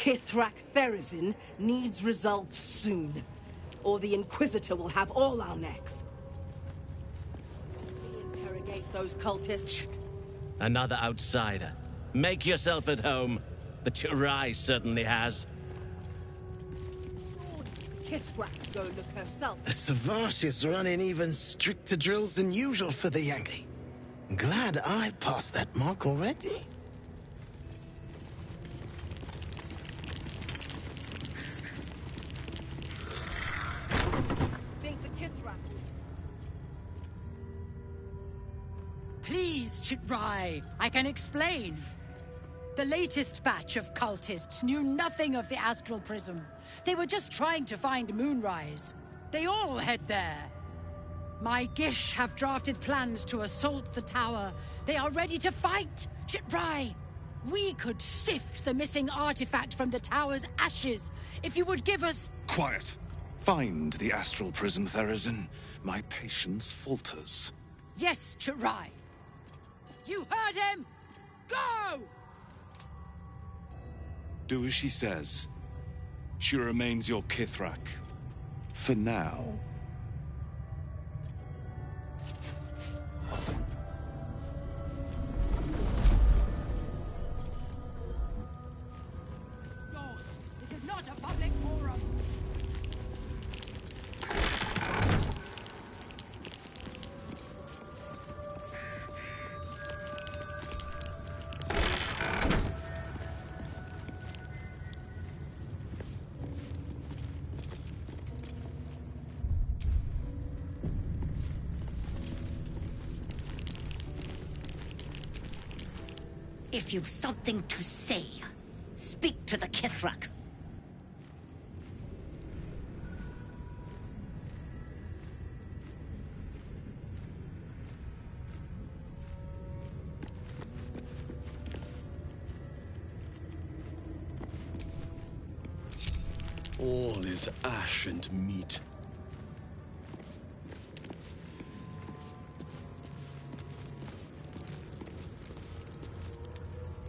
Kithrak Therazin needs results soon, or the Inquisitor will have all our necks. Interrogate those cultists. Another outsider. Make yourself at home. The Chirai certainly has. Kithrak go look herself. The Savage is running even stricter drills than usual for the Yankee. Glad I passed that mark already. Please, Chirai, I can explain. The latest batch of cultists knew nothing of the Astral Prism. They were just trying to find Moonrise. They all head there. My Gish have drafted plans to assault the tower. They are ready to fight, Chirai. We could sift the missing artifact from the tower's ashes if you would give us... Quiet. Find the Astral Prism, Therazin. My patience falters. Yes, Chirai. You heard him! Go! Do as she says. She remains your Kithrak. For now. Yours. This is not a public forum. If you've something to say, speak to the Kithrak. All is ash and meat.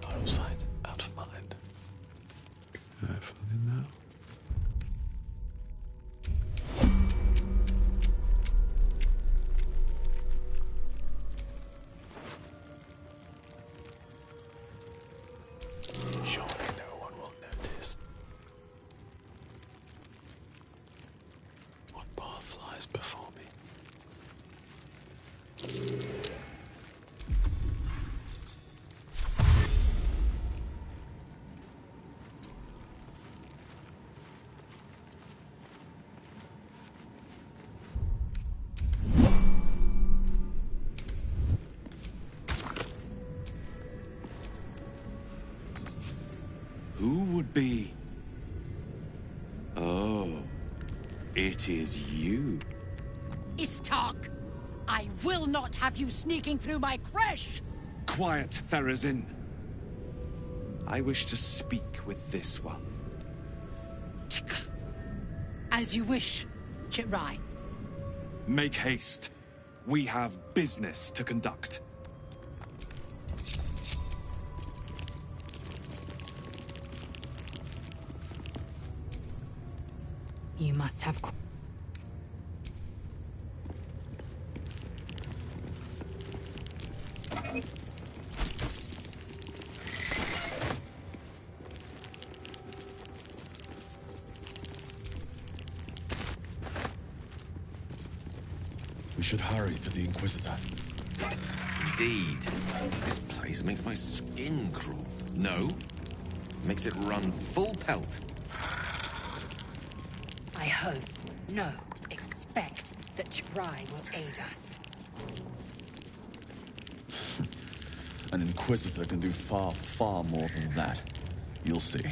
Out of sight, out of mind. Carefully now. Surely no one will notice. What path lies before me? Who would be... Oh, it is you. Istark, I will not have you sneaking through my creche! Quiet, Therazin. I wish to speak with this one. As you wish, Chirai. Make haste. We have business to conduct. You must have... We should hurry to the Inquisitor. Indeed. This place makes my skin crawl. No. Makes it run full pelt. I hope, no, expect that Chirai will aid us. An Inquisitor can do far, far more than that. You'll see.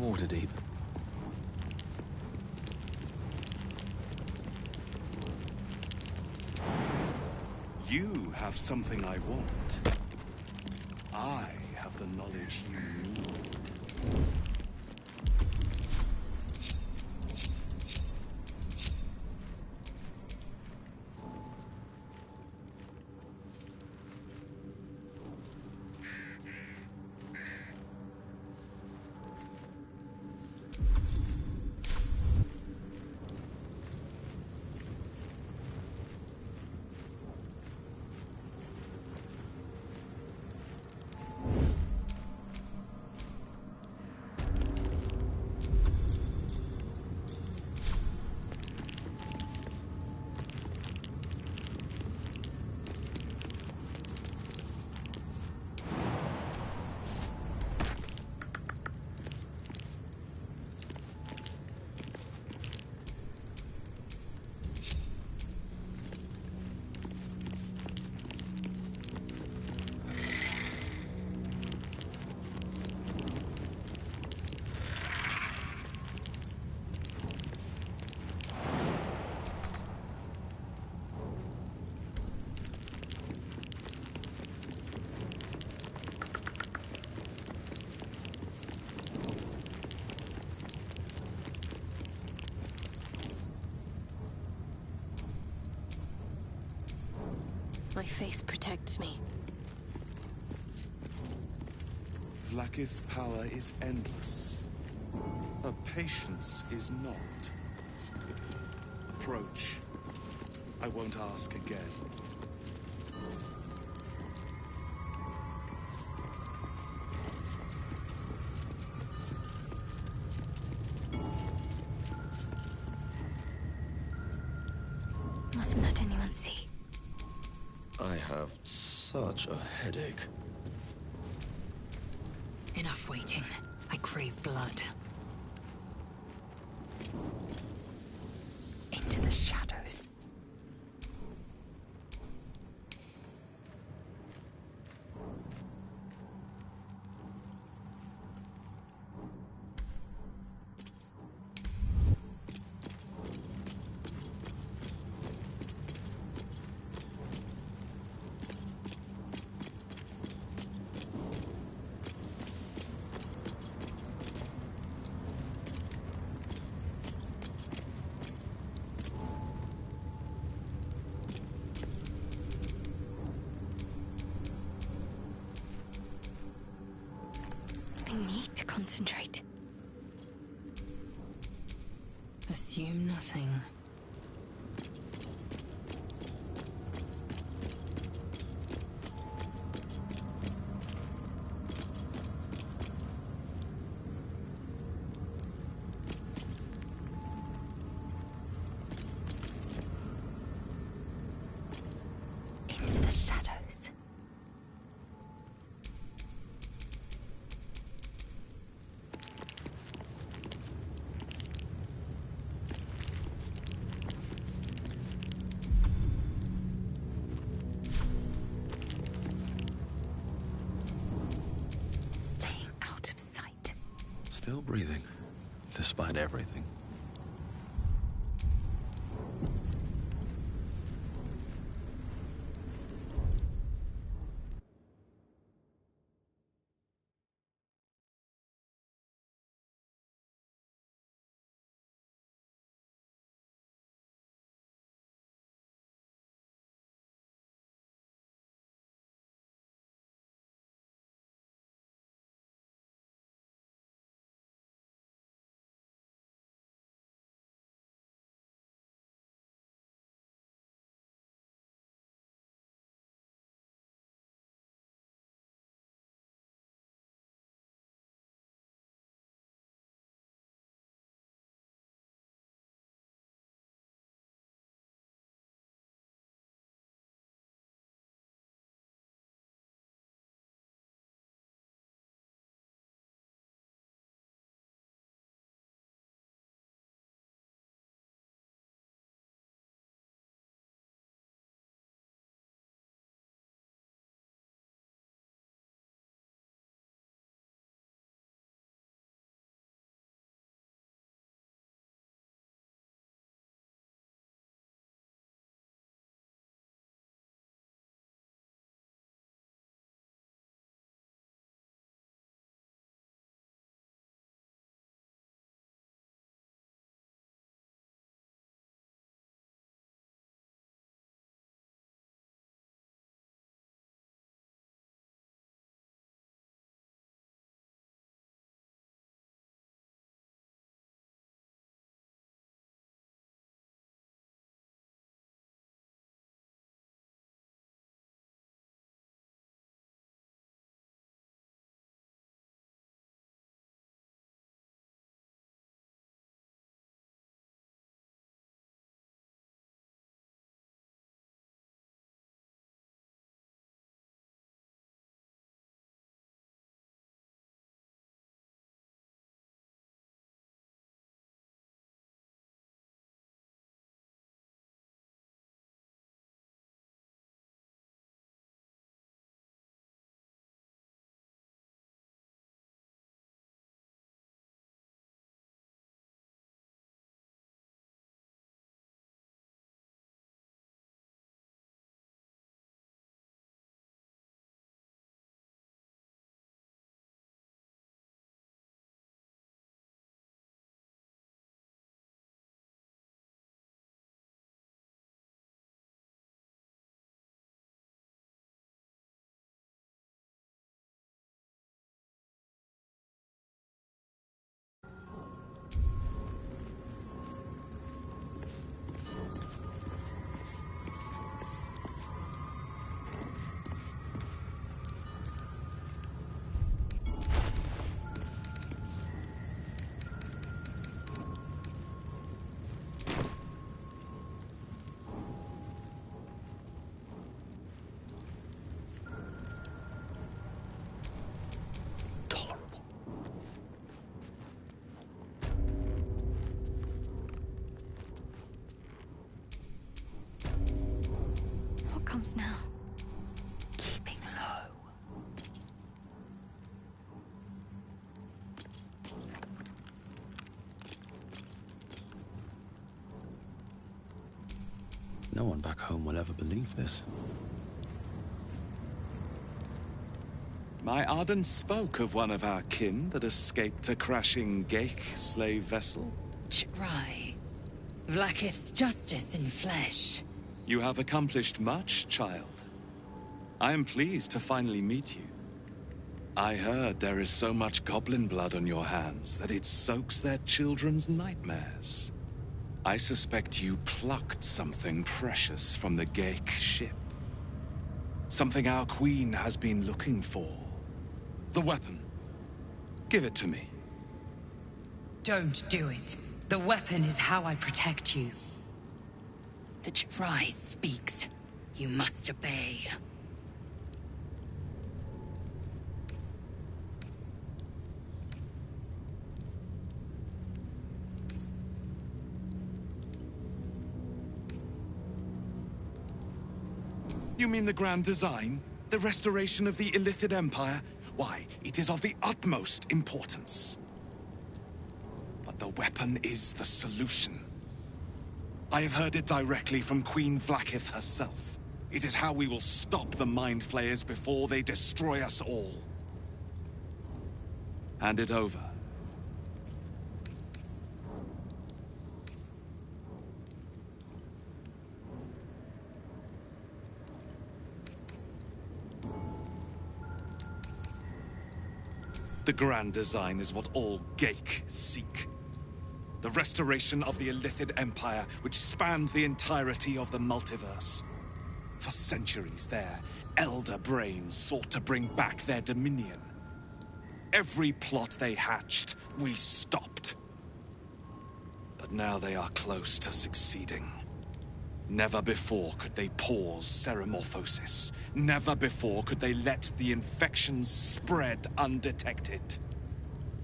Waterdeep. You have something I want. I have the knowledge you need. My faith protects me. Vlaakith's power is endless. Her patience is not. Approach. I won't ask again. Mustn't let anyone see. I have such a headache. Enough waiting. I crave blood. Into the shadows. I need to concentrate. Assume nothing. Into the shadows. Staying out of sight. Still breathing, despite everything. shadows now. Keeping low. No one back home will ever believe this. My Arden spoke of one of our kin that escaped a crashing Geik slave vessel. Ch'rai. Vlaakith's justice in flesh. You have accomplished much, child. I am pleased to finally meet you. I heard there is so much goblin blood on your hands that it soaks their children's nightmares. I suspect you plucked something precious from the Geik ship. Something our queen has been looking for. The weapon. Give it to me. Don't do it. The weapon is how I protect you. The Ch'rai speaks. You must obey. You mean the grand design? The restoration of the Illithid Empire? Why, it is of the utmost importance. But the weapon is the solution. I have heard it directly from Queen Vlaakith herself. It is how we will stop the Mind Flayers before they destroy us all. Hand it over. The grand design is what all Geik seek. The restoration of the Illithid Empire, which spanned the entirety of the multiverse. For centuries, their elder brains sought to bring back their dominion. Every plot they hatched, we stopped. But now they are close to succeeding. Never before could they pause ceremorphosis. Never before could they let the infections spread undetected.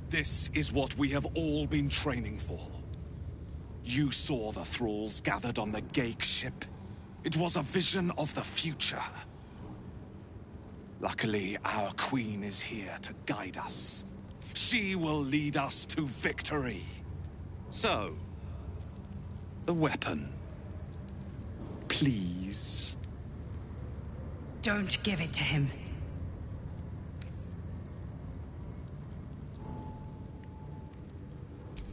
This is what we have all been training for. You saw the thralls gathered on the Geik ship. It was a vision of the future. Luckily, our queen is here to guide us. She will lead us to victory. So, the weapon. Please. Don't give it to him.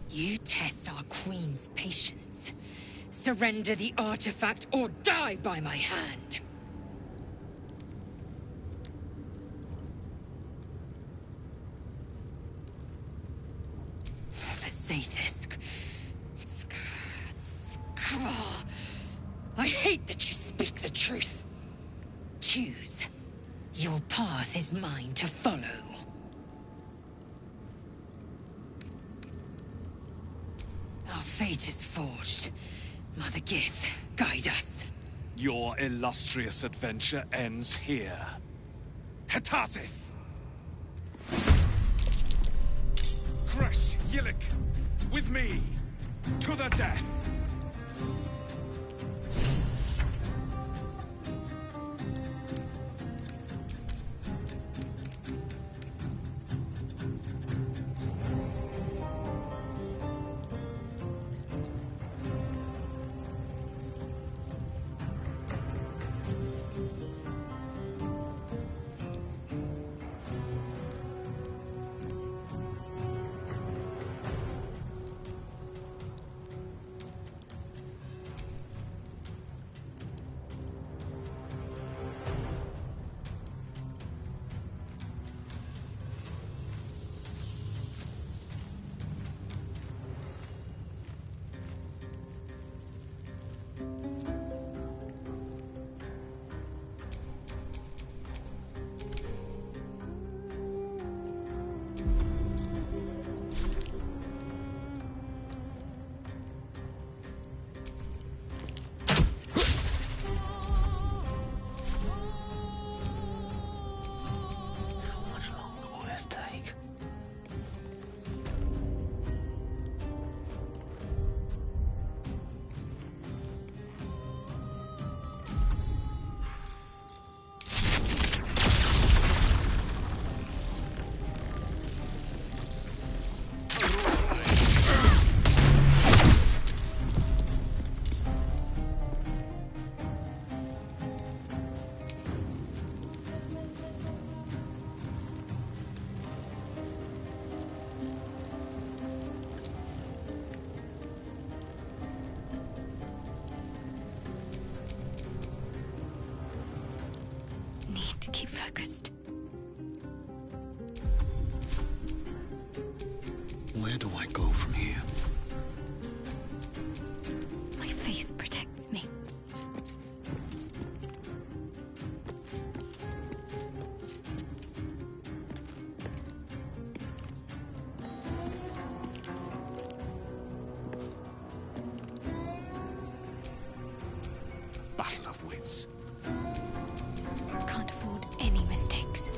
You test our queen's patience. Surrender the artifact or die by my hand. The Sathisk. I hate that you speak the truth. Choose. Your path is mine to follow. Our fate is forged. Mother Gith, guide us. Your illustrious adventure ends here. Hetazith! Kresh Yillik, with me, to the death! focused. Where do I go from here? My faith protects me. Battle of wits. Can't afford any mistakes.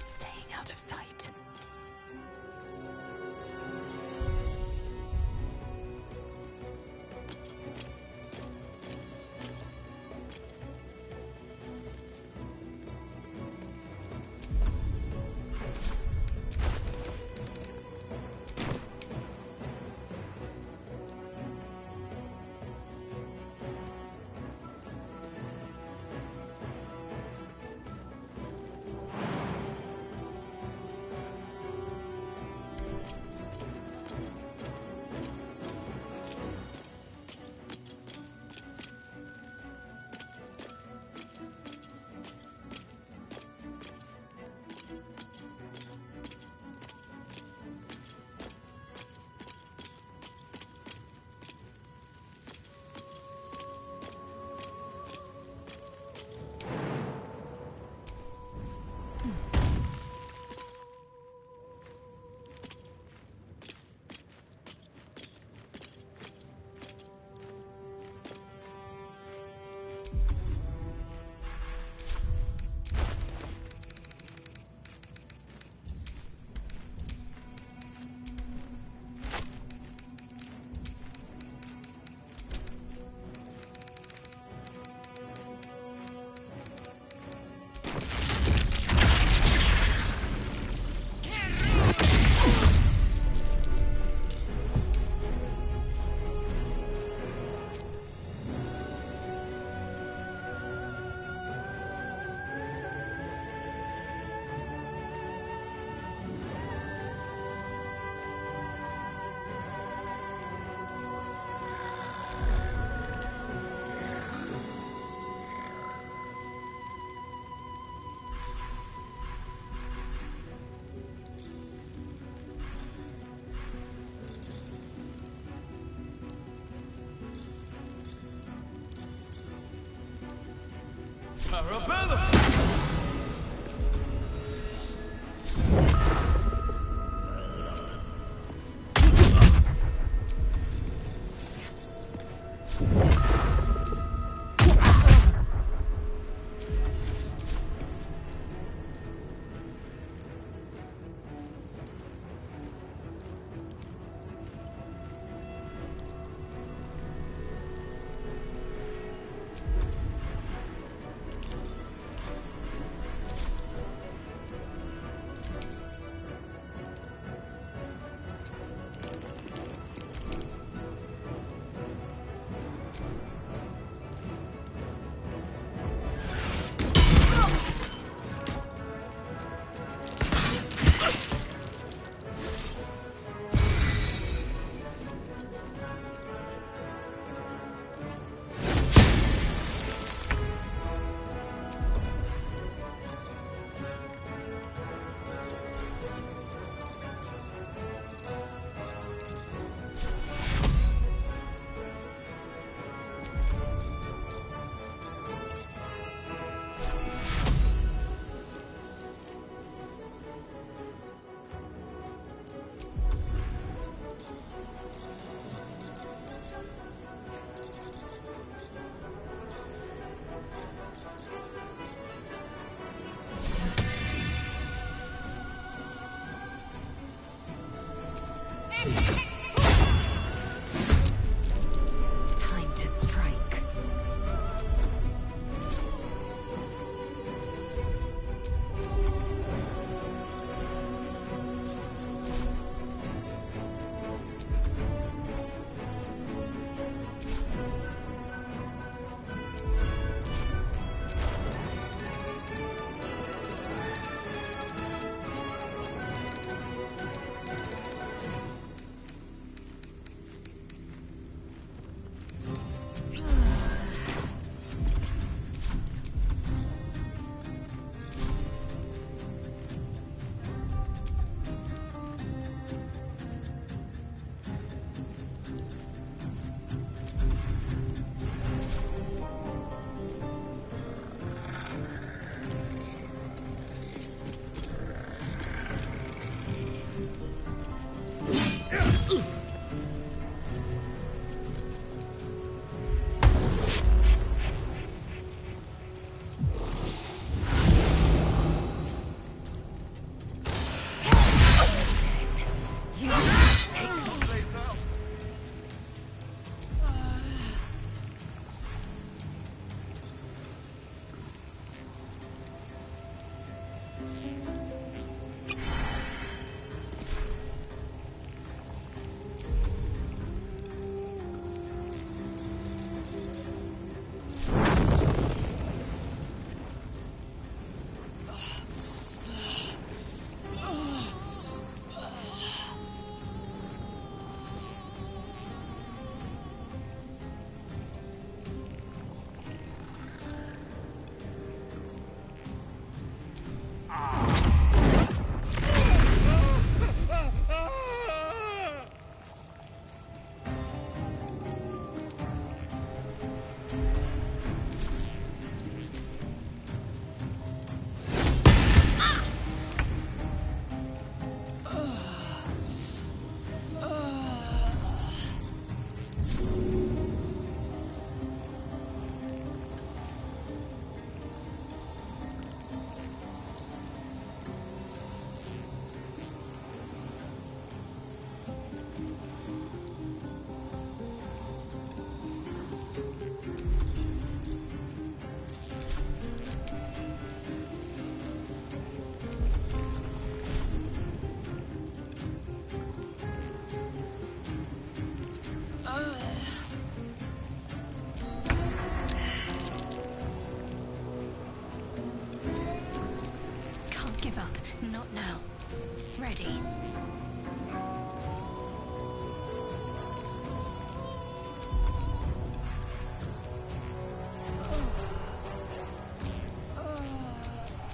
Staying out of sight. Arabella! Give up. Not now. Ready.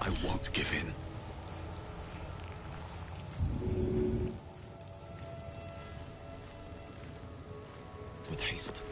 I won't give in. With haste.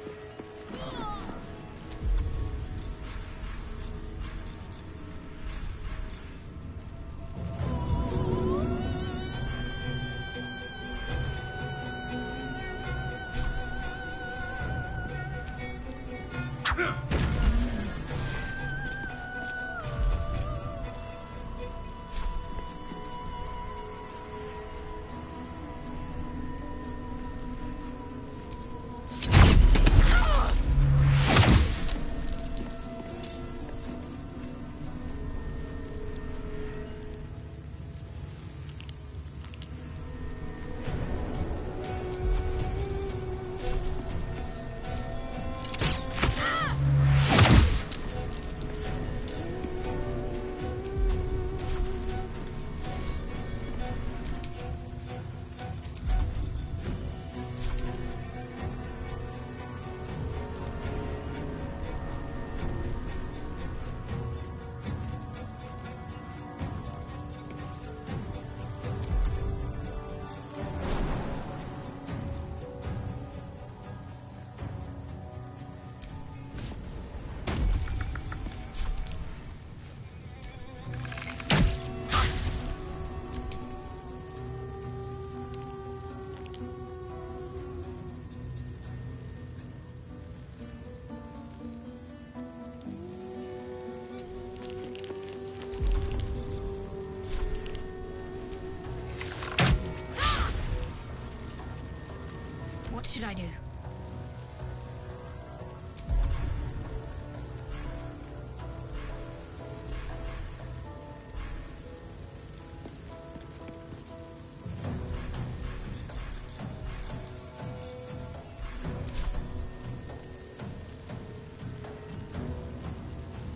What should I do?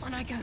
On I go.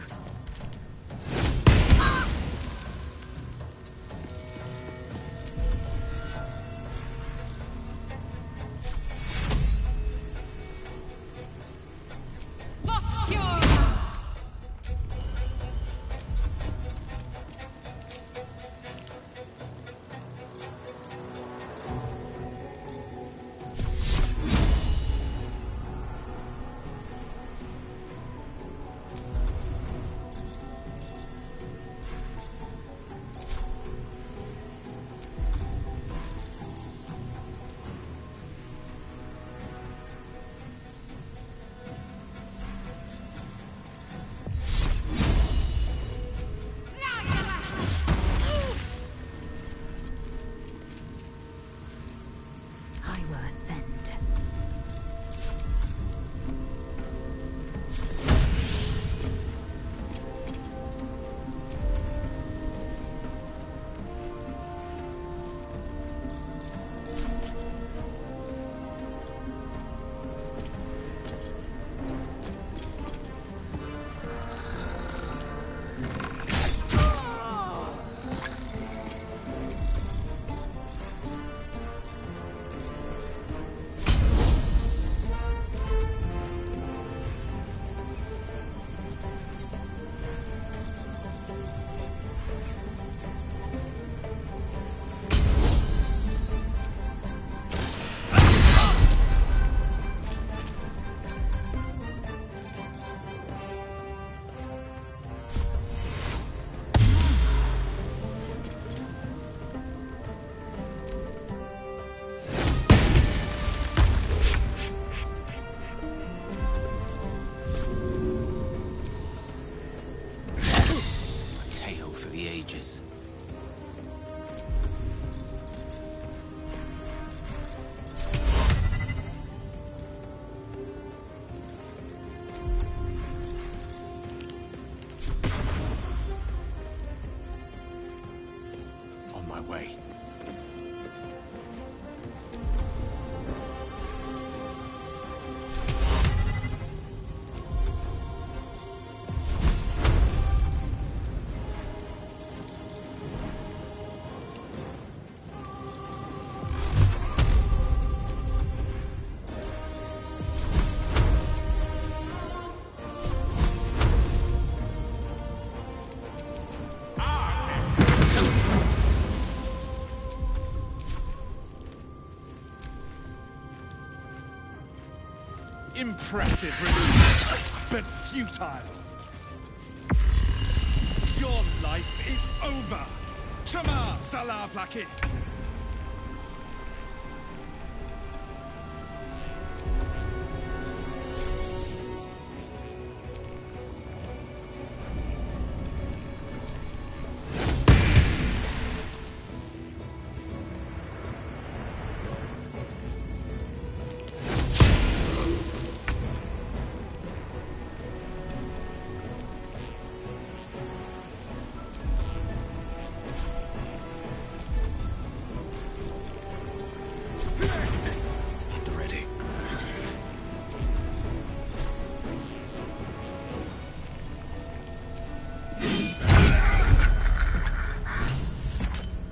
way. Impressive resistance, but futile. Your life is over. Chama Salavlaki.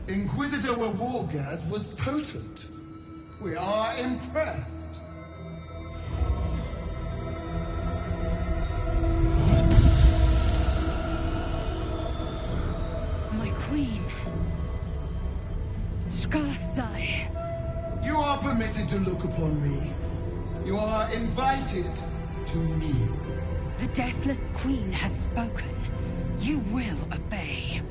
Inquisitor Wargas was potent. We are impressed. My queen. Skathai. You are permitted to look upon me. You are invited to kneel. The Deathless Queen has spoken. You will obey.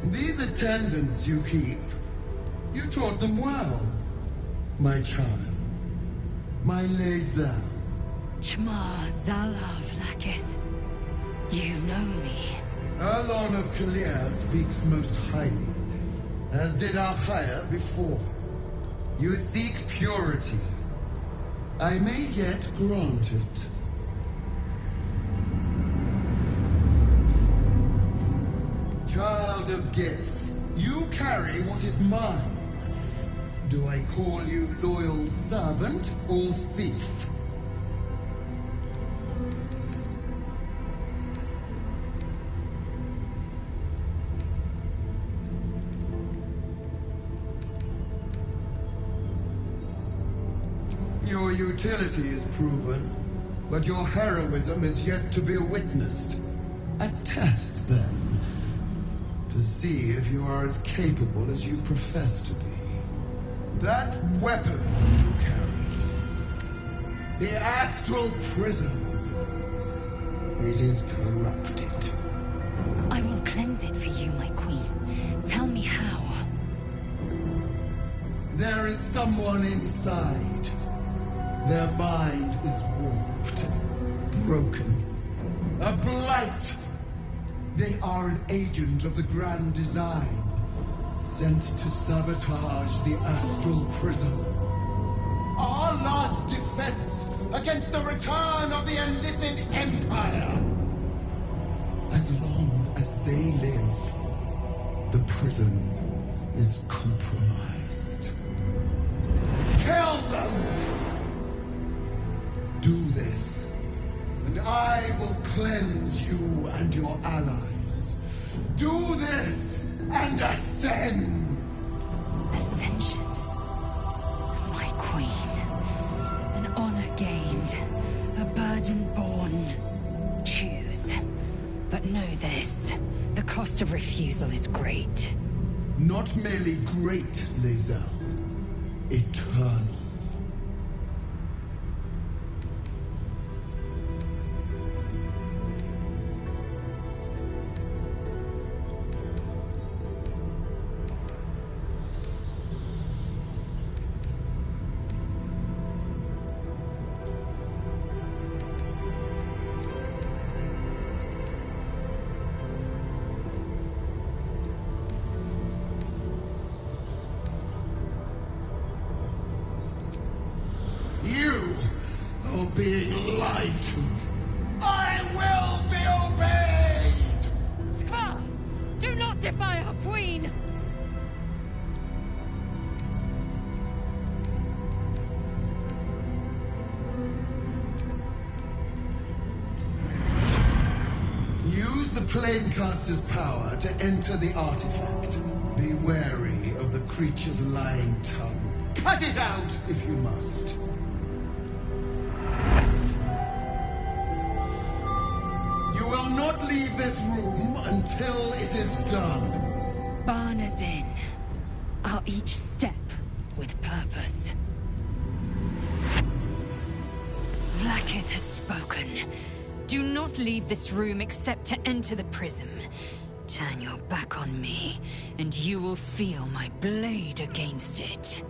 These attendants you keep, you taught them well, my child. My Lae'zel. Chma Zalav Lakith. You know me. Erlon of Kalir speaks most highly, as did Alchaya before. You seek purity. I may yet grant it. Child of Gith, you carry what is mine. Do I call you loyal servant or thief? Your utility is proven, but your heroism is yet to be witnessed. A test, then, to see if you are as capable as you profess to be. That weapon you carry, the astral prism, it is corrupted. I will cleanse it for you, my queen. Tell me how. There is someone inside. Their mind is warped, broken, a blight. They are an agent of the Grand Design, sent to sabotage the astral prism. Our last defense against the return of the Illithid Empire. As long as they live, the prism is compromised. Kill them! Do this, and I will cleanse you and your allies. Do this, and ascend! Ascension. My queen. An honor gained. A burden borne. Choose. But know this. The cost of refusal is great. Not merely great, Lae'zel. Eternal. Being lied to. I will be obeyed! Skva! Do not defy our queen! Use the Planecaster's power to enter the artifact. Be wary of the creature's lying tongue. Cut it out if you must. shall not leave this room until it is done. Barna's in. Our each step with purpose. Vlaakith has spoken. Do not leave this room except to enter the prism. Turn your back on me, and you will feel my blade against it.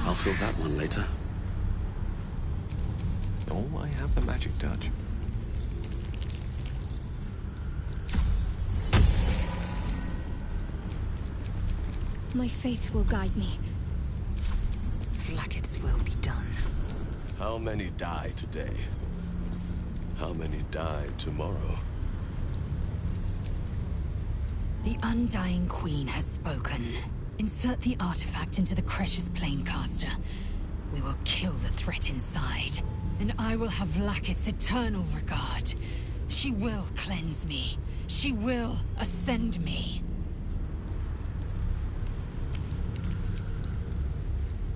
I'll fill that one later. Oh, I have the magic touch. My faith will guide me. Vlaakith's will be done. How many die today? How many die tomorrow? The Undying Queen has spoken. Insert the artifact into the Cresh's Planecaster. We will kill the threat inside, and I will have Vlaakith's eternal regard. She will cleanse me. She will ascend me.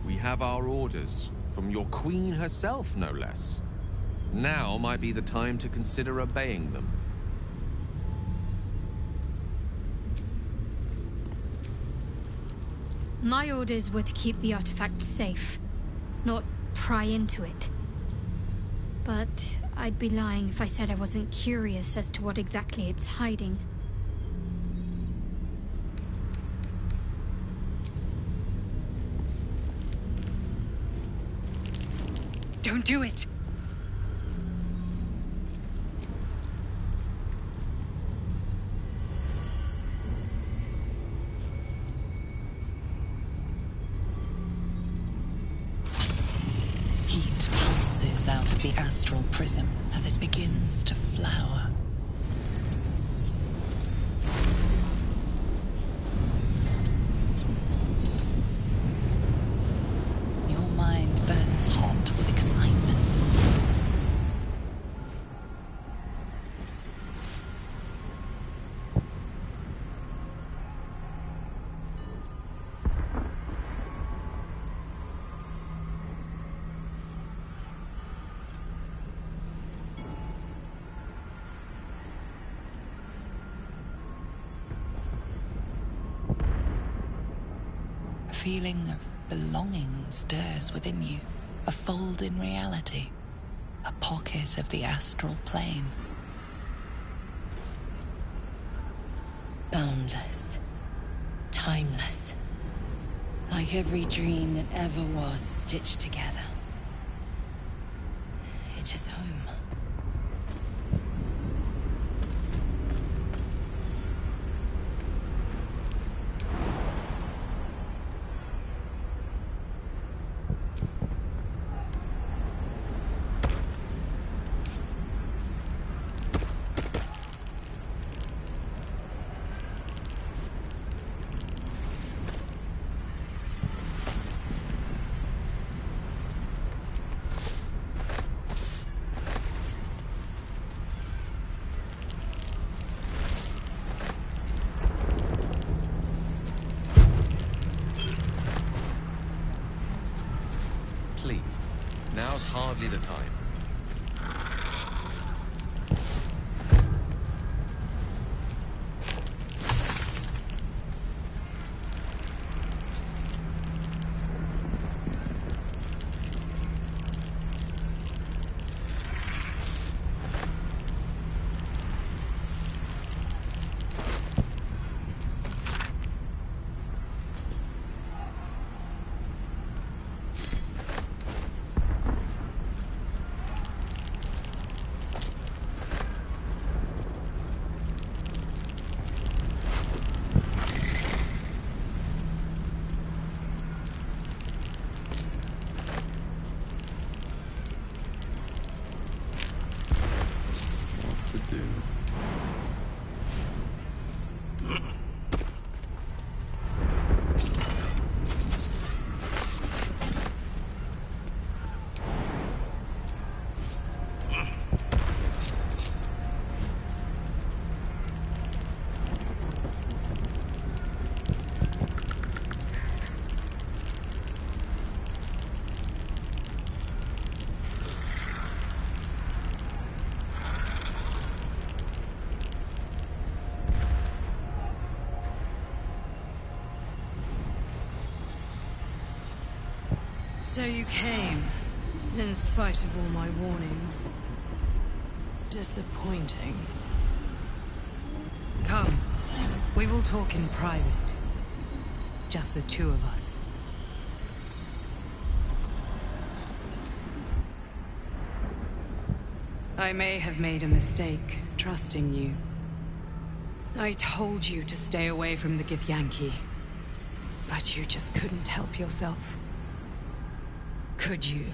We have our orders, from your queen herself, no less. Now might be the time to consider obeying them. My orders were to keep the artifact safe, not pry into it. But I'd be lying if I said I wasn't curious as to what exactly it's hiding. Don't do it! Heat pulses out of astral prism as it begins to flower. Your mind burns hot with excitement. A feeling of belonging stirs within you. A fold in reality. A pocket of the astral plane. Boundless. Timeless. Like every dream that ever was stitched together. It is home. Please, now's hardly the time. So you came, in spite of all my warnings. Disappointing. Come, we will talk in private. Just the two of us. I may have made a mistake, trusting you. I told you to stay away from the Githyanki. But you just couldn't help yourself. Could you?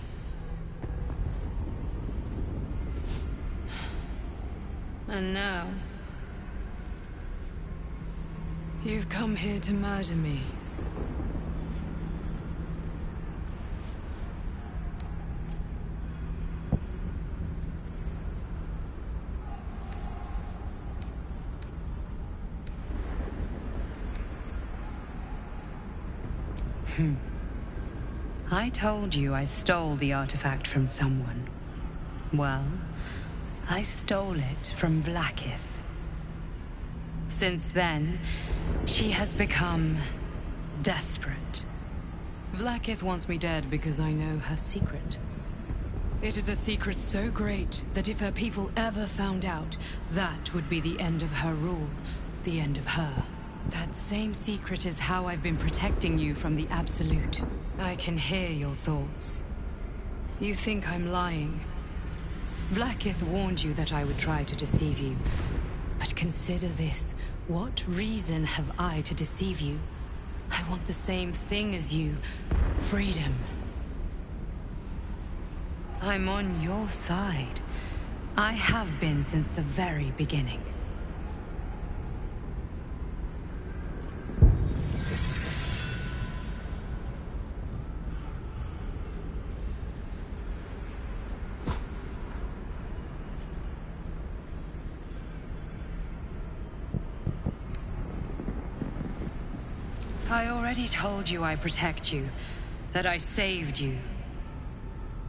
And now... you've come here to murder me. I told you I stole the artifact from someone. Well, I stole it from Vlaakith. Since then, she has become desperate. Vlaakith wants me dead because I know her secret. It is a secret so great that if her people ever found out, that would be the end of her rule, the end of her. That same secret is how I've been protecting you from the Absolute. I can hear your thoughts. You think I'm lying. Vlaakith warned you that I would try to deceive you. But consider this. What reason have I to deceive you? I want the same thing as you. Freedom. I'm on your side. I have been since the very beginning. I already told you I protect you, that I saved you.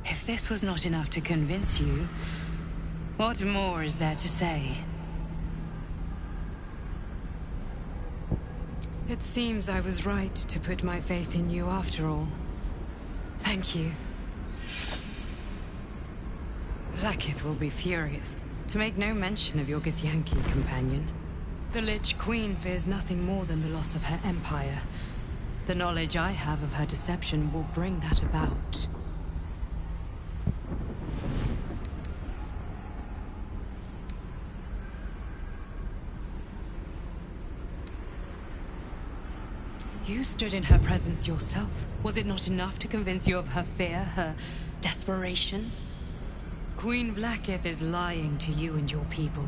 If this was not enough to convince you, what more is there to say? It seems I was right to put my faith in you after all. Thank you. Vlaakith will be furious, to make no mention of your Githyanki companion. The Lich Queen fears nothing more than the loss of her empire. The knowledge I have of her deception will bring that about. You stood in her presence yourself. Was it not enough to convince you of her fear, her desperation? Queen Vlaakith is lying to you and your people.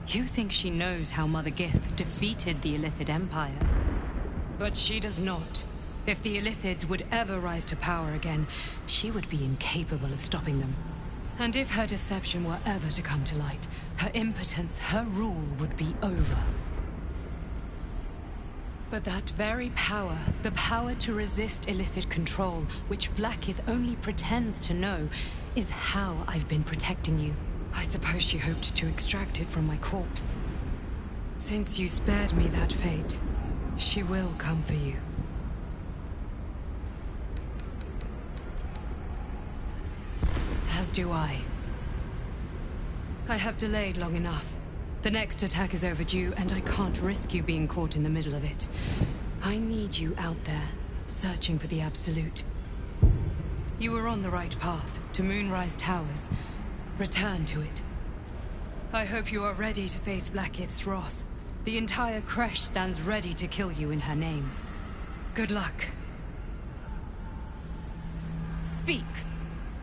You think she knows how Mother Gith defeated the Illithid Empire. But she does not. If the Illithids would ever rise to power again, she would be incapable of stopping them. And if her deception were ever to come to light, her impotence, her rule would be over. But that very power, the power to resist Illithid control, which Vlaakith only pretends to know, is how I've been protecting you. I suppose she hoped to extract it from my corpse. Since you spared me that fate, she will come for you. As do I. I have delayed long enough. The next attack is overdue, and I can't risk you being caught in the middle of it. I need you out there, searching for the Absolute. You were on the right path, to Moonrise Towers. Return to it. I hope you are ready to face Vlaakith's wrath. The entire Kresh stands ready to kill you in her name. Good luck. Speak.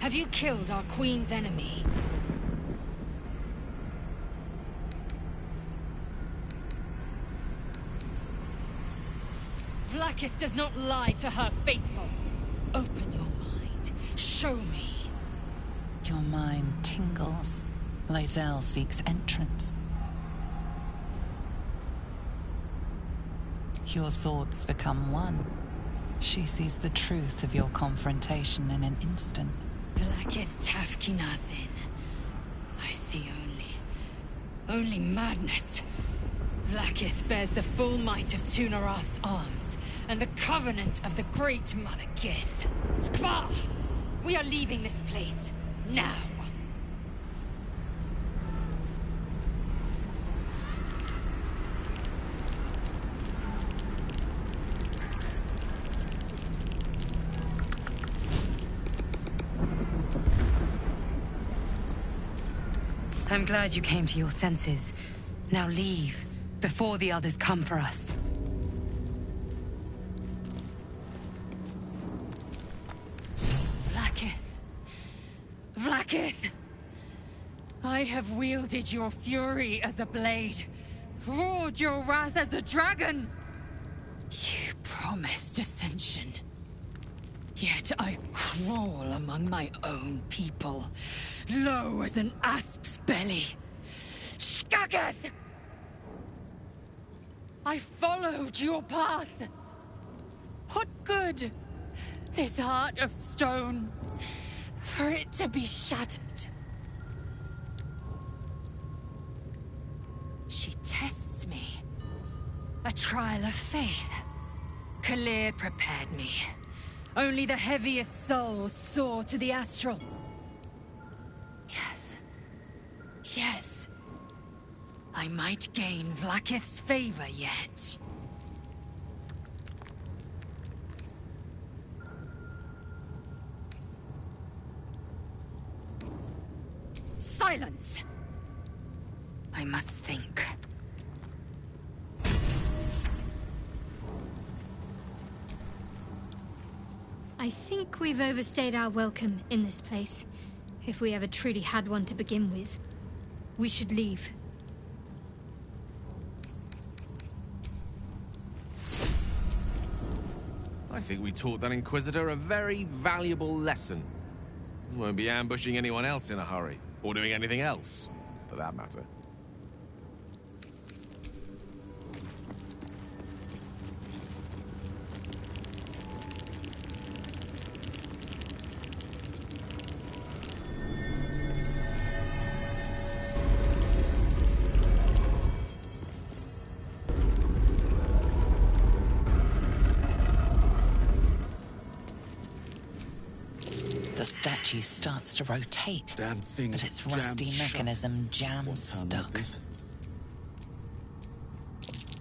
Have you killed our Queen's enemy? Vlaakith does not lie to her faithful. Open your mind. Show me. Your mind tingles. Lae'zel seeks entrance. Your thoughts become one. She sees the truth of your confrontation in an instant. Vlaakith Tafkinazin. I see only madness. Vlaakith bears the full might of Tunarath's arms, and the covenant of the Great Mother Gith. Skvar! We are leaving this place, now! I'm glad you came to your senses. Now leave, before the others come for us. Vlaakith! I have wielded your fury as a blade, roared your wrath as a dragon! You promised ascension. Yet I crawl among my own people, low as an asp's belly. Shkageth! I followed your path. What good? This heart of stone, for it to be shattered. She tests me. A trial of faith. Kalir prepared me. Only the heaviest souls soar to the astral. Yes. I might gain Vlaakith's favor yet. Silence! I must think. I think we've overstayed our welcome in this place. If we ever truly had one to begin with. We should leave. I think we taught that Inquisitor a very valuable lesson. Won't be ambushing anyone else in a hurry, or doing anything else, for that matter. The statue starts to rotate, Damn thing, but its rusty mechanism jams stuck.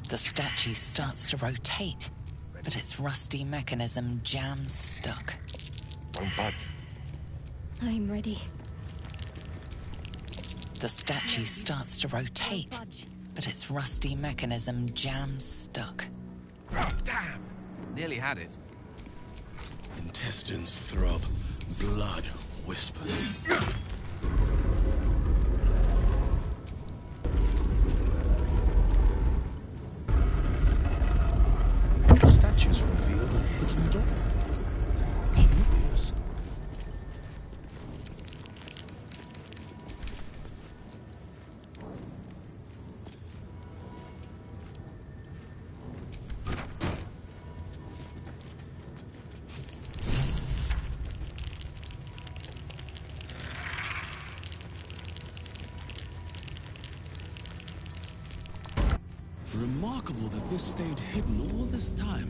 The statue starts to rotate, but its rusty mechanism jams stuck. Don't budge. I'm ready. The statue starts to rotate, but its rusty mechanism jams stuck. Oh, damn! Nearly had it. Intestines throb. Blood whispers. The statues revealed a hidden door. Curious. Remarkable that this stayed hidden all this time.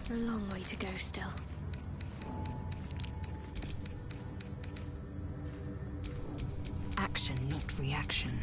A long way to go still. Action, not reaction.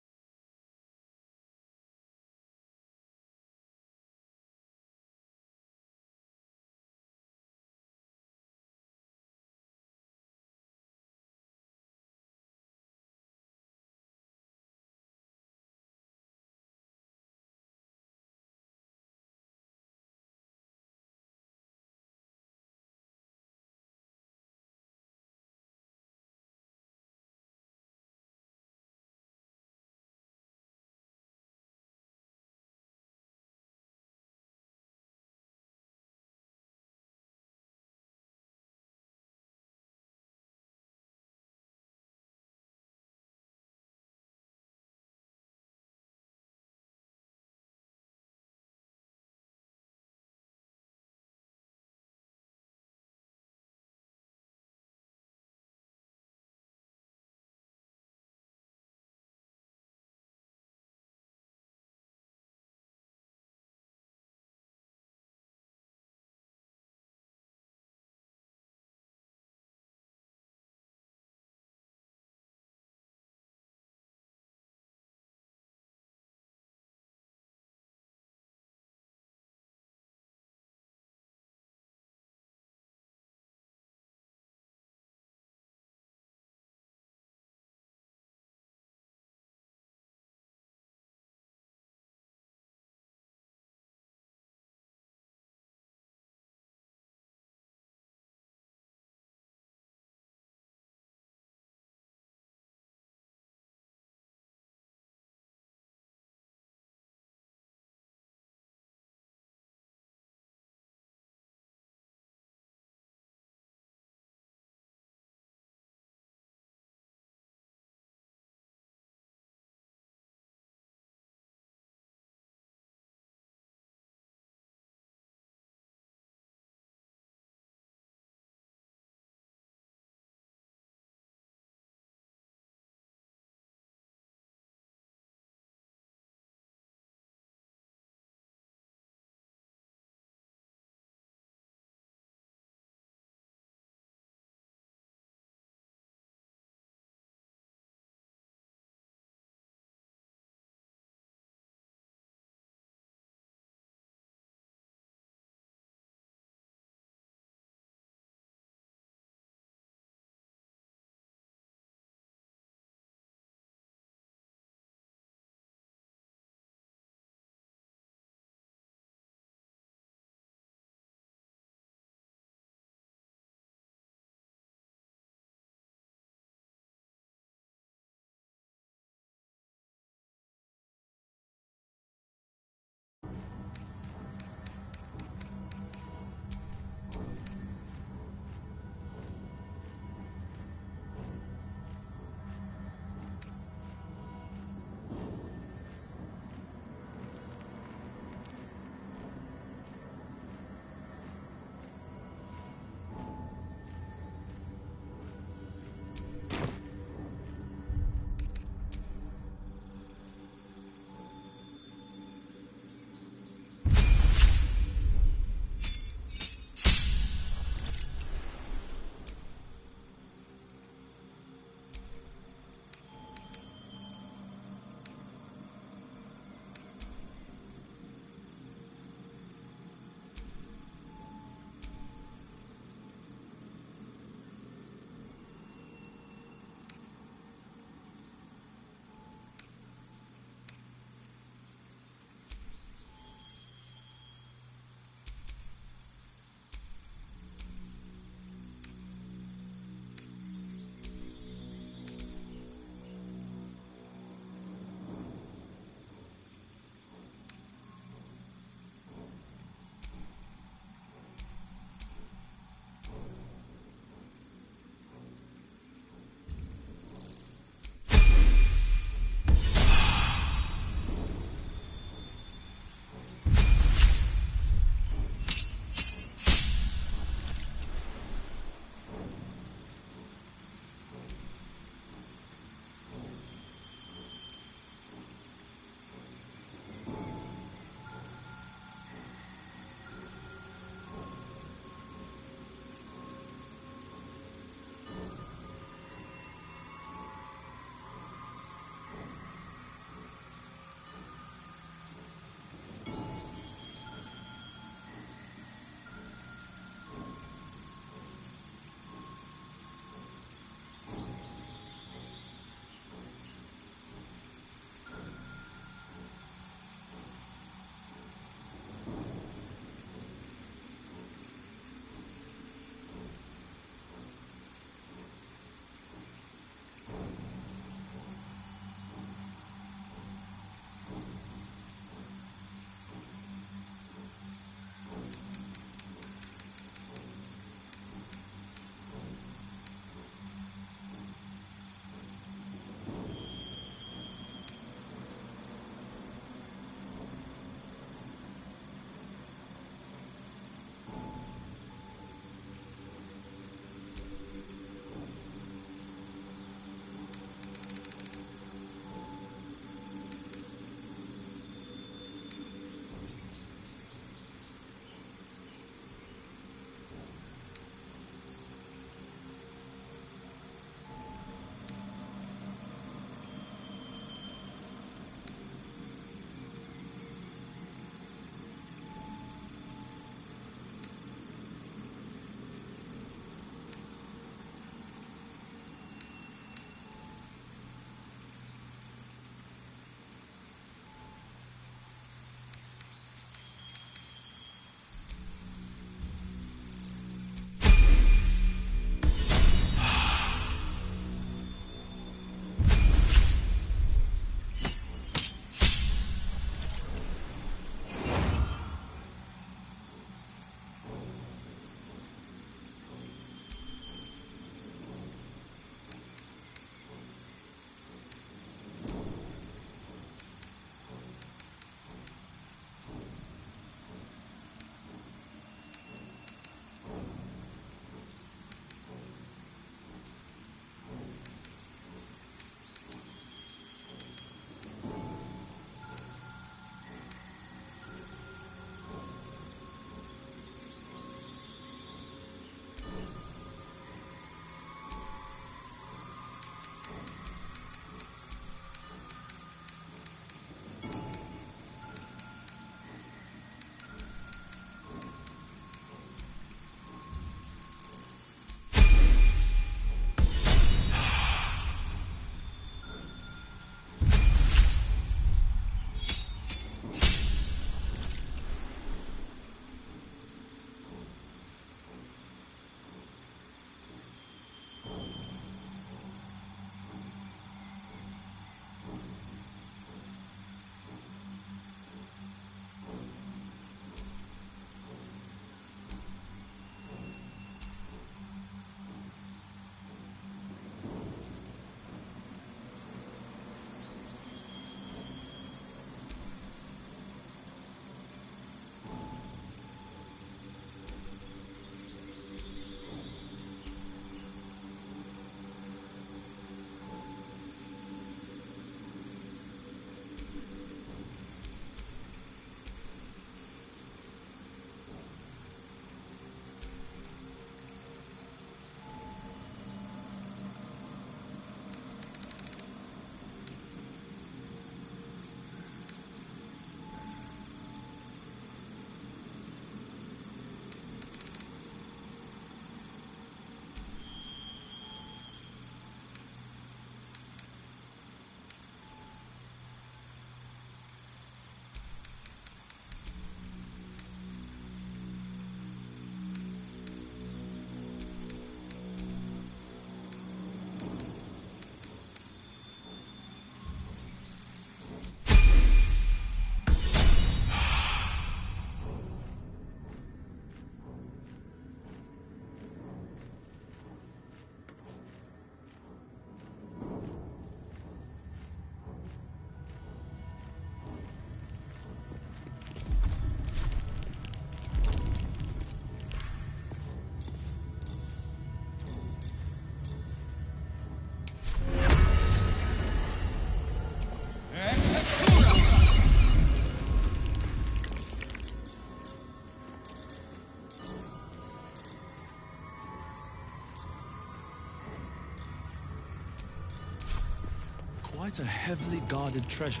quite a heavily guarded treasure.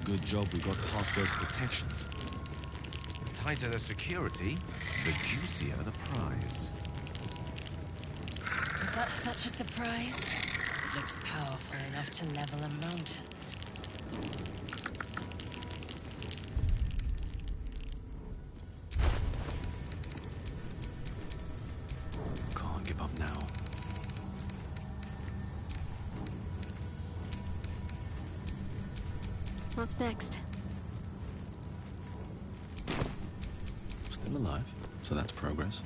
Good job we got past those protections. The tighter the security, the juicier the prize. Was that such a surprise? It looks powerful enough to level a mountain. Can't give up now. What's next? Still alive, so that's progress.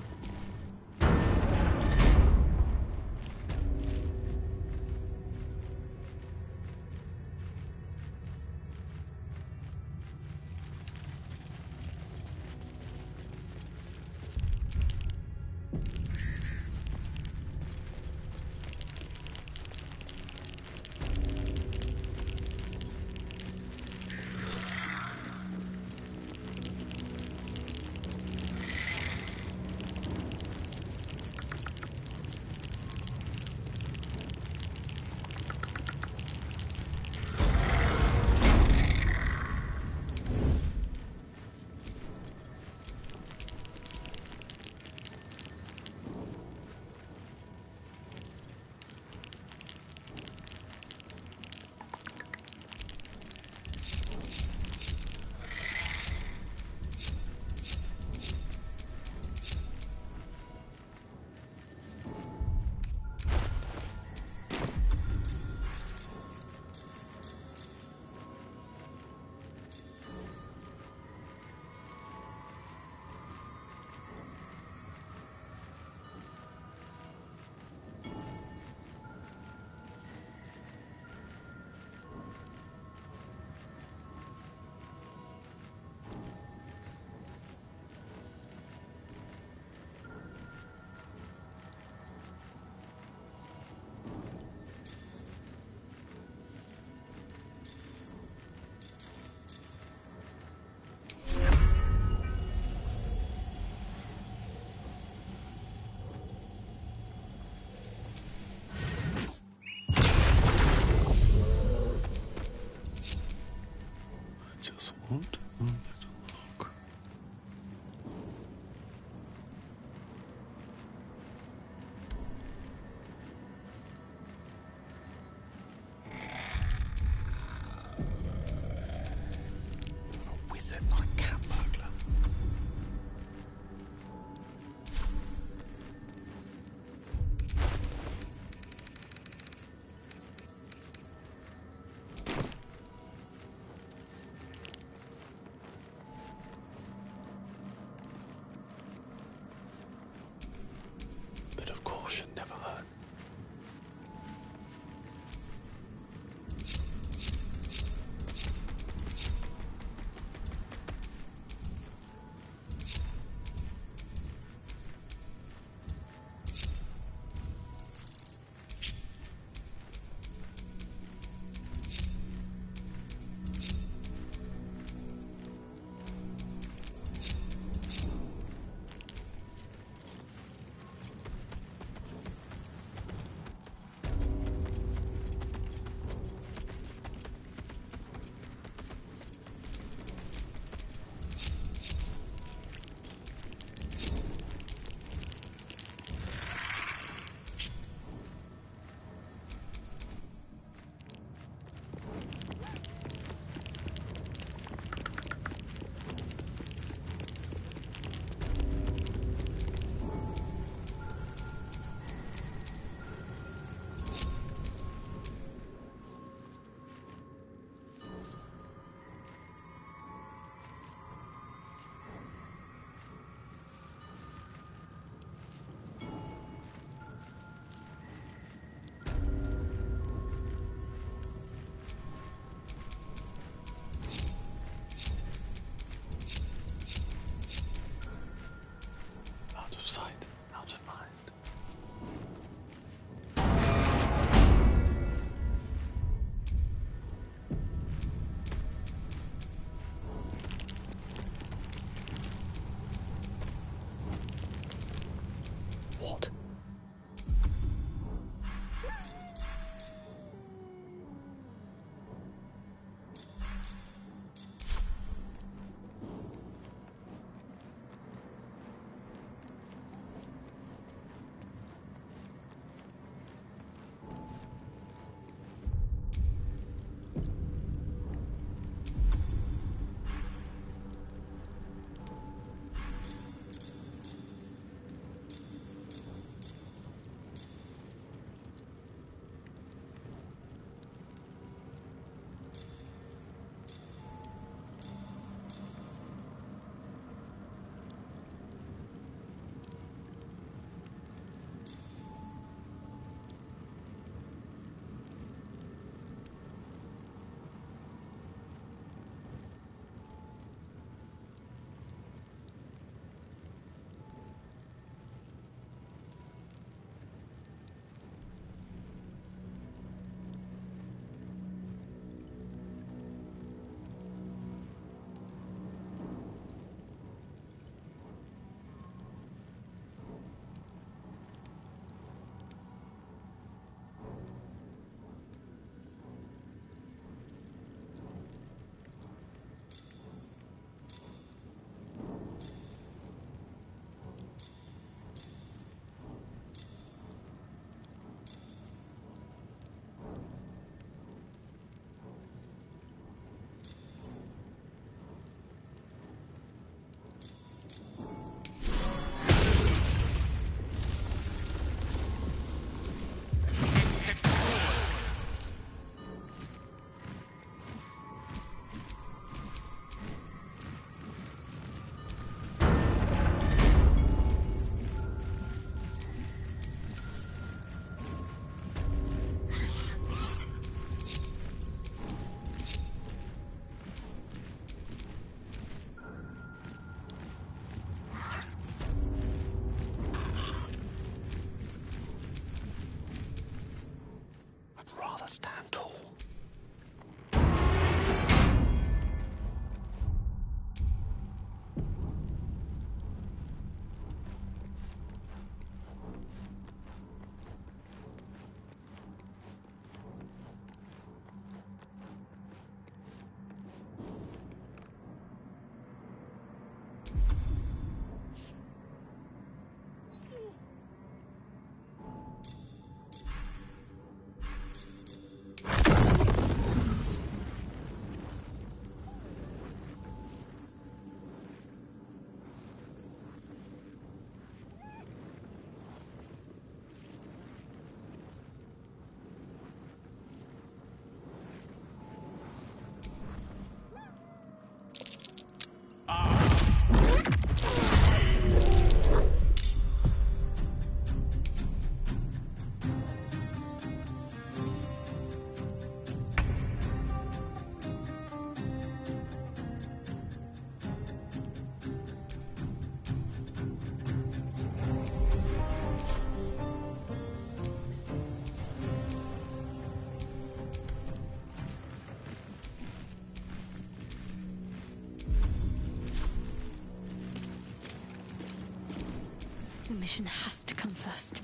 mission has to come first.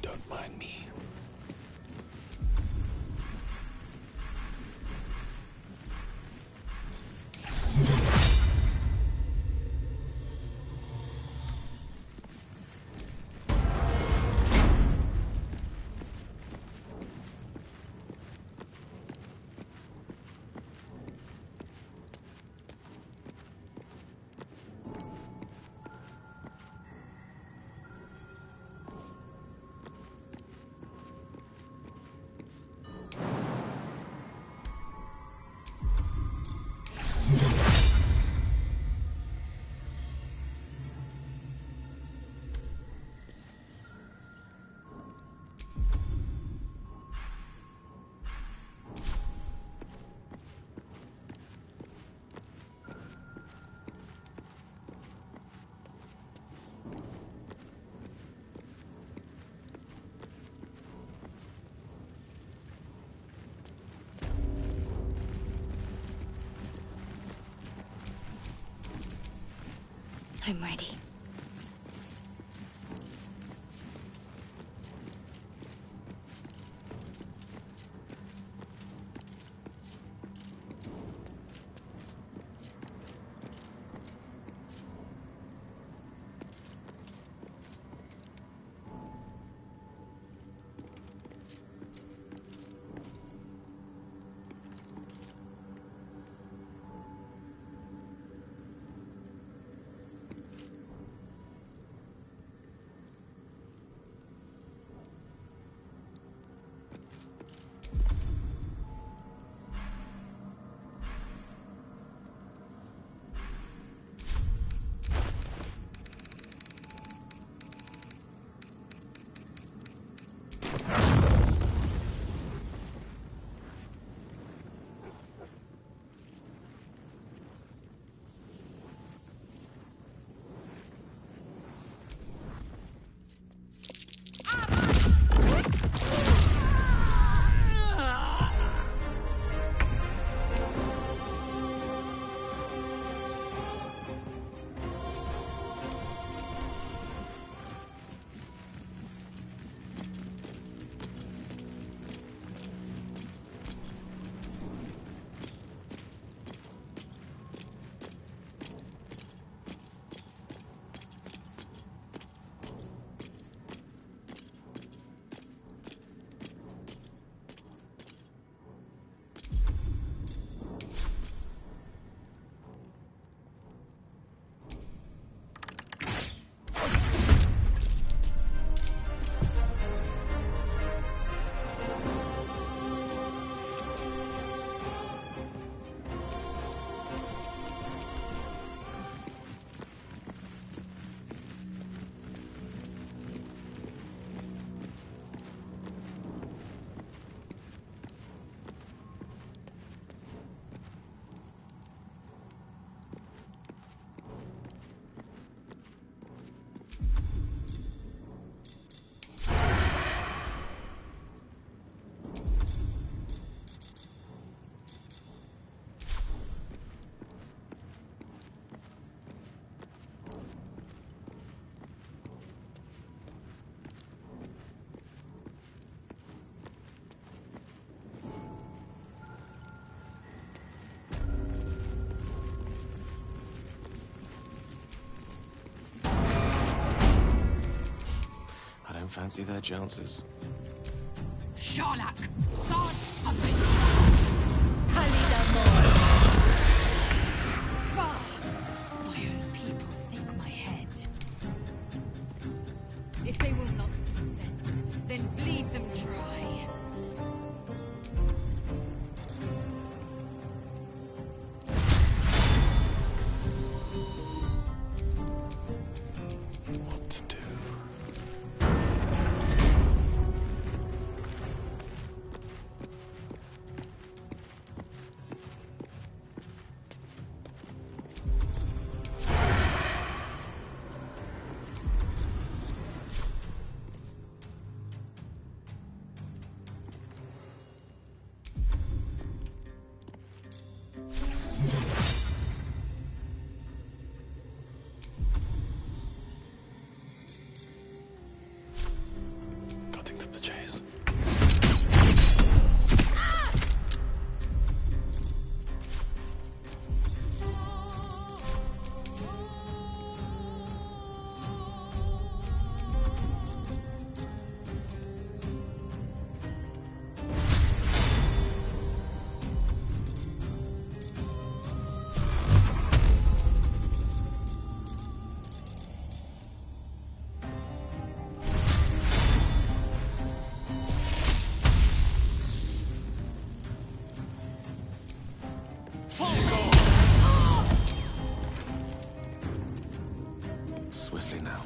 Don't mind me. I'm ready. Fancy their chances. Sharlak, gods of it! Kalidamor! Skvar! My own people seek my head. If they will not see sense, then bleed them dry. What to do? Swiftly now.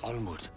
Onward.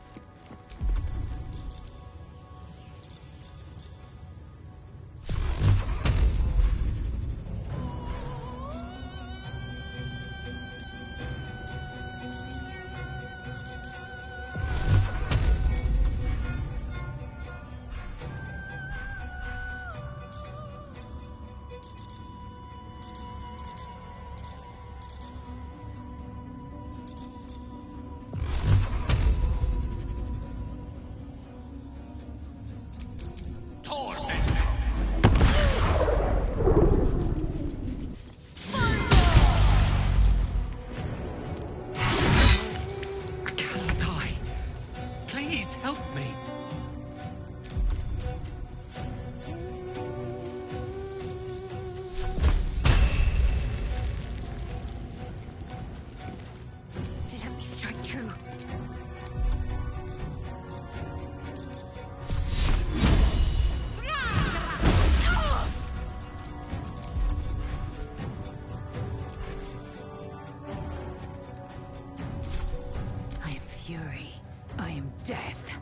Fury. I am death.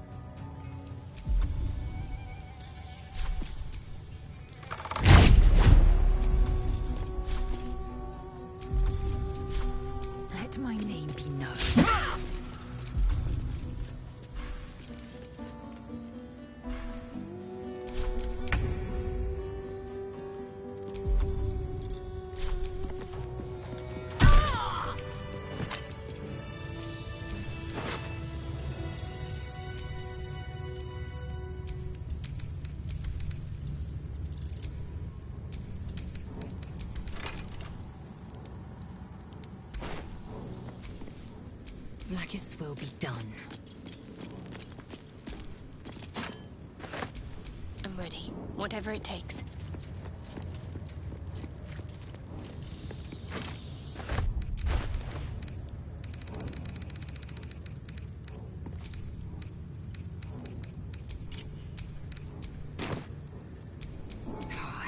Let my name be known. Blackith's will be done. I'm ready. Whatever it takes.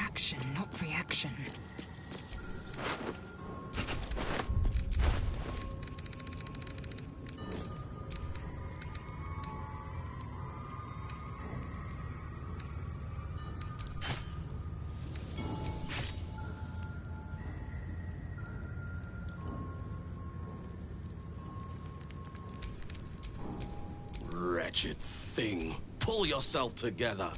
Action, not reaction. Wretched thing. Pull yourself together.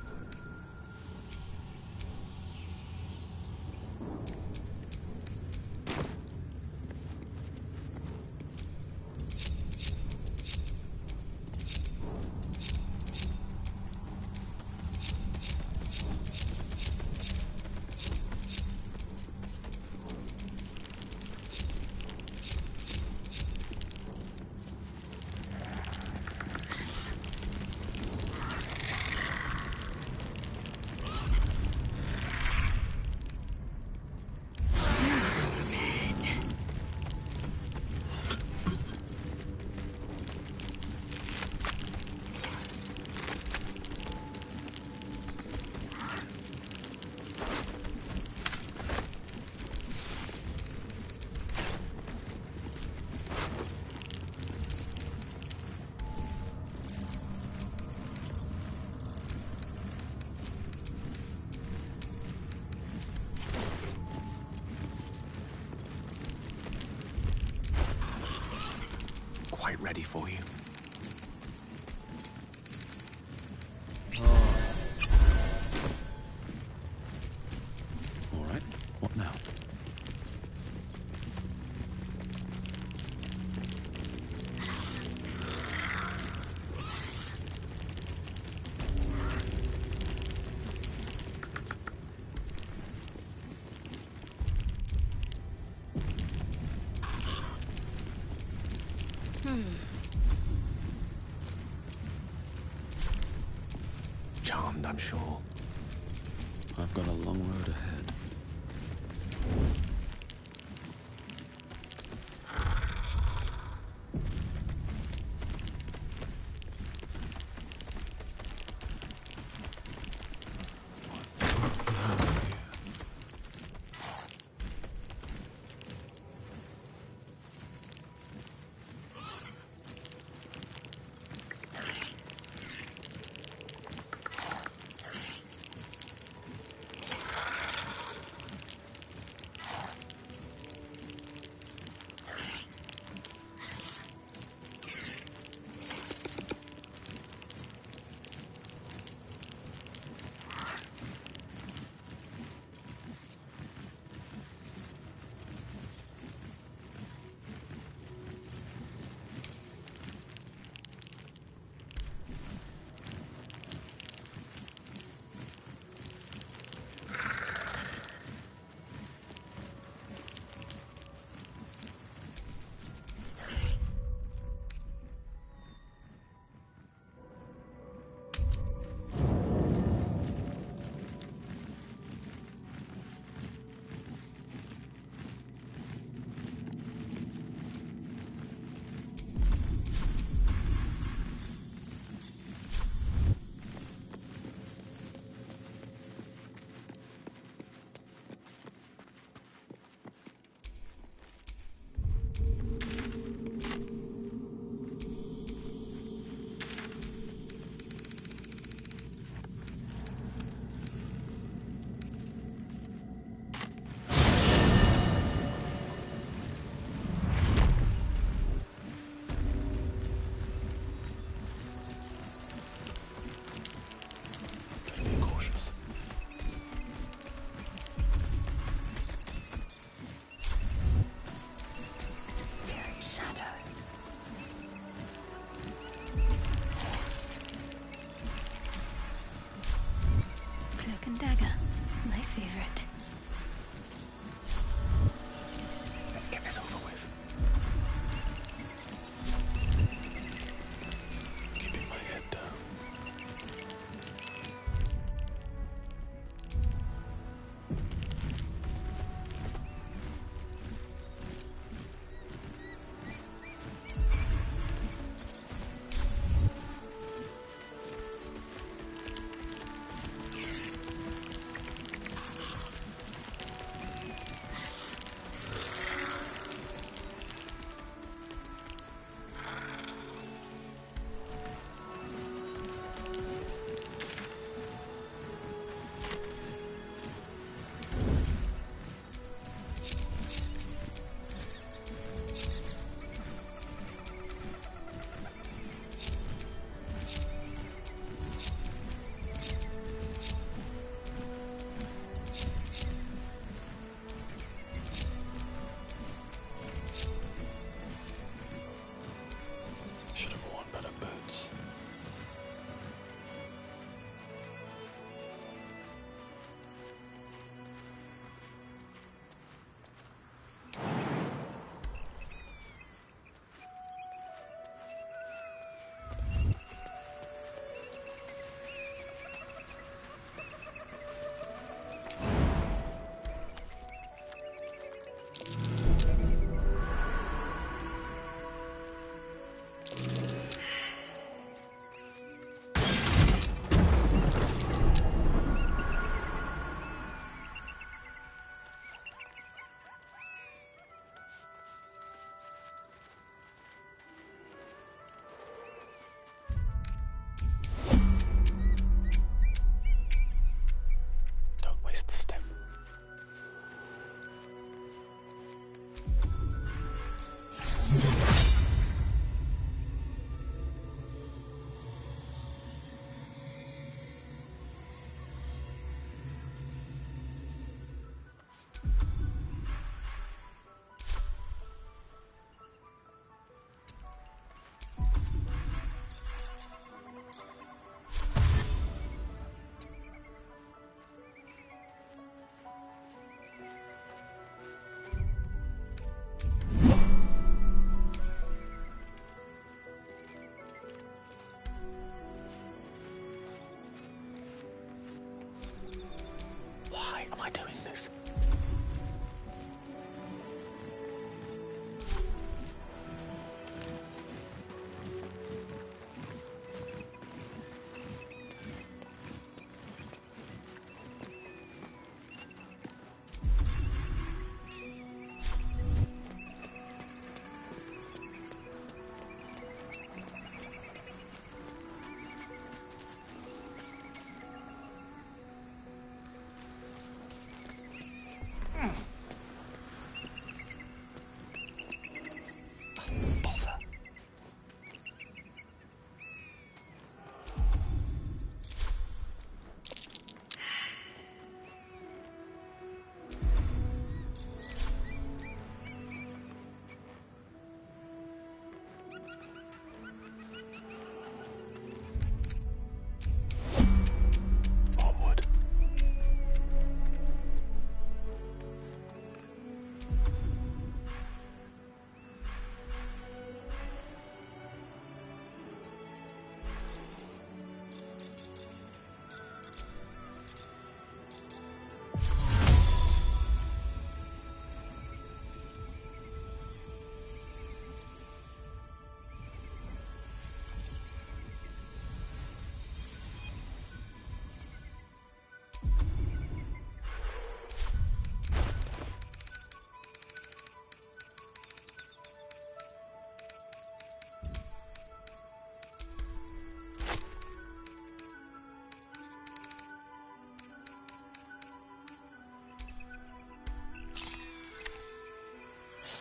quite ready for you. All right, what now? Charmed, I'm sure. I've got a long road ahead.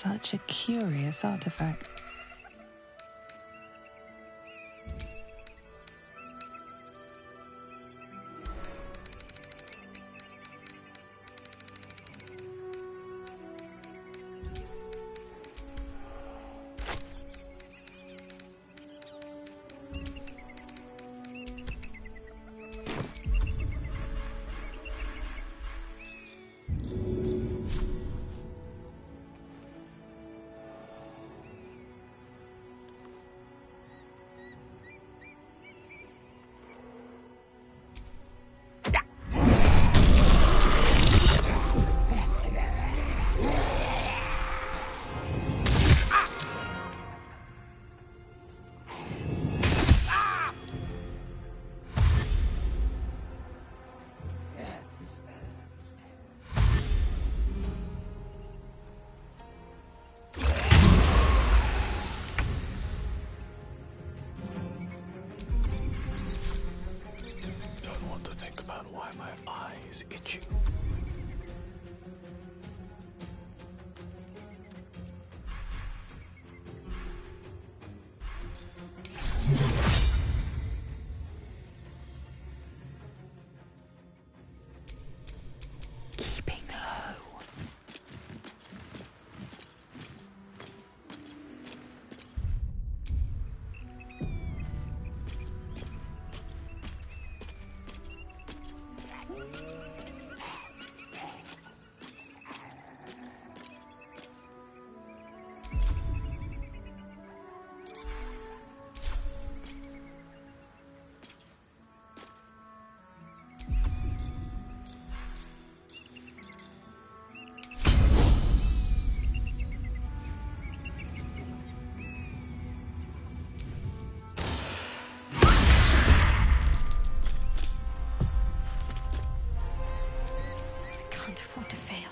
Such a curious artifact. Why my eyes itch you. Keeping low. Can't afford to fail.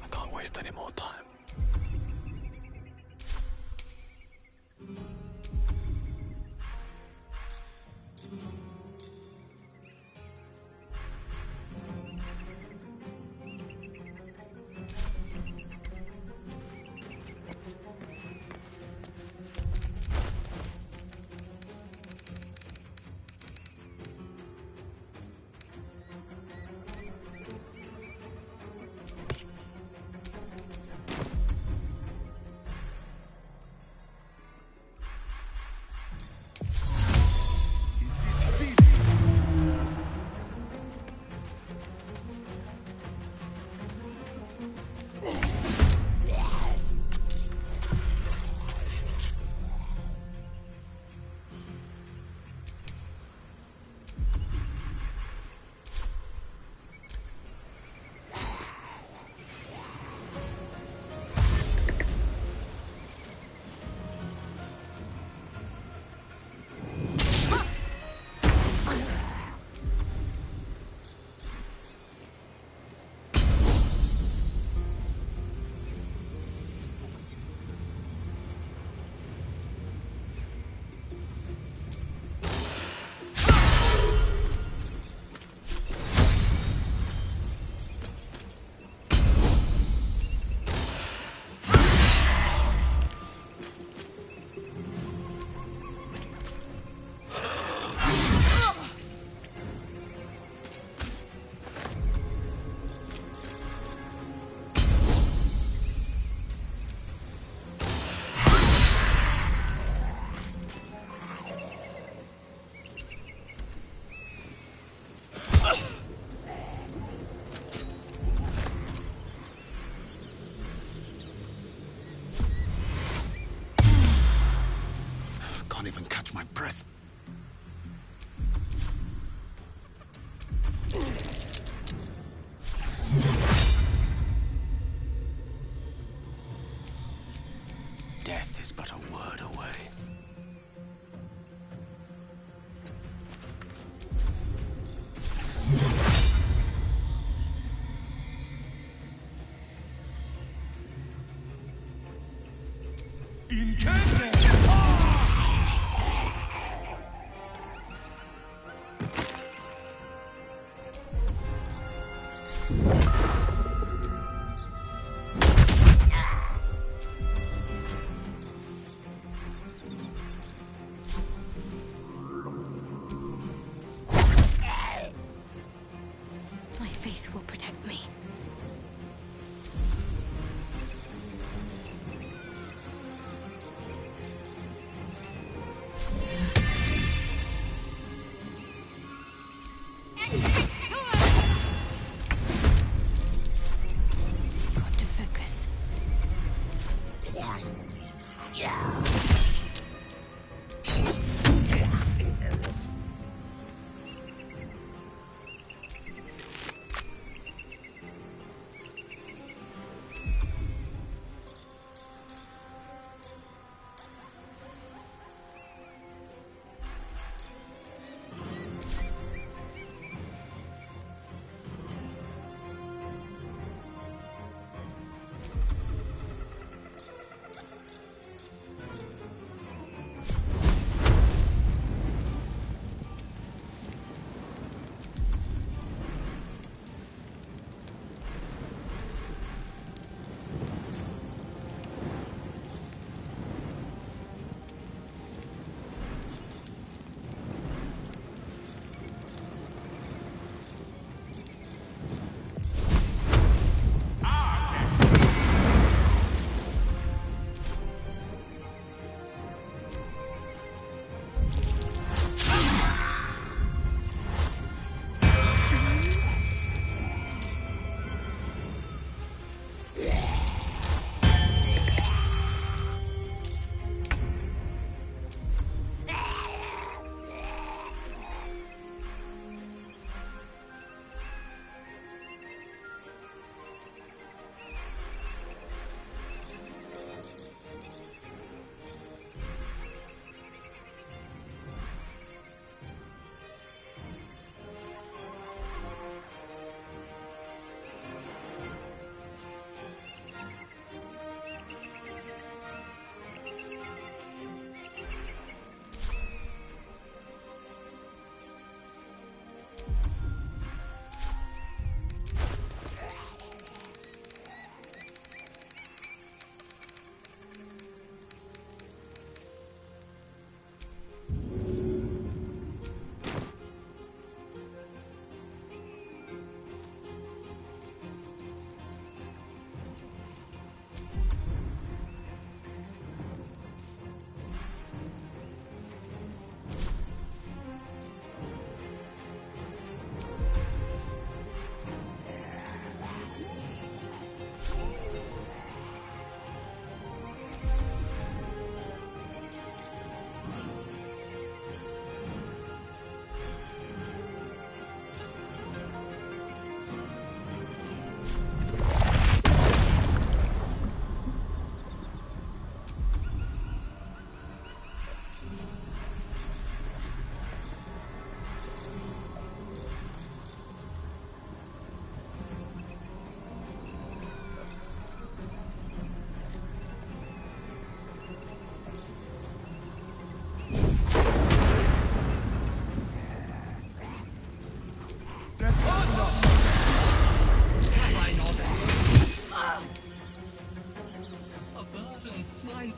I can't waste any more time. can't even catch my breath. Death is but a word away. My faith will protect me. Got to focus.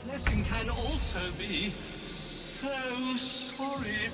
Blessing can also be so sorry.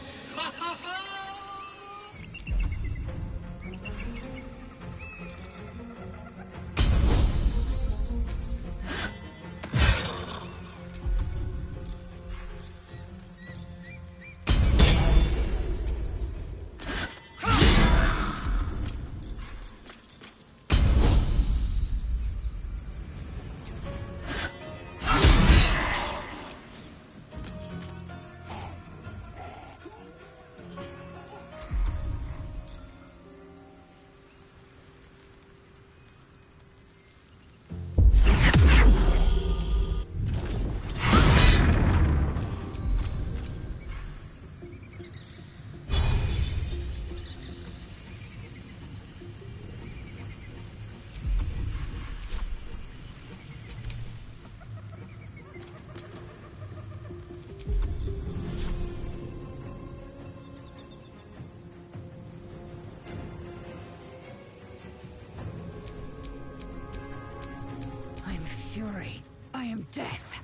death.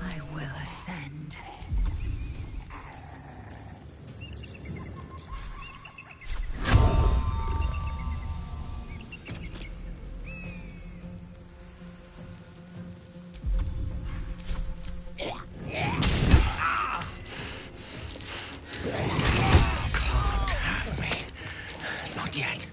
I will ascend. Can't have me. Not yet.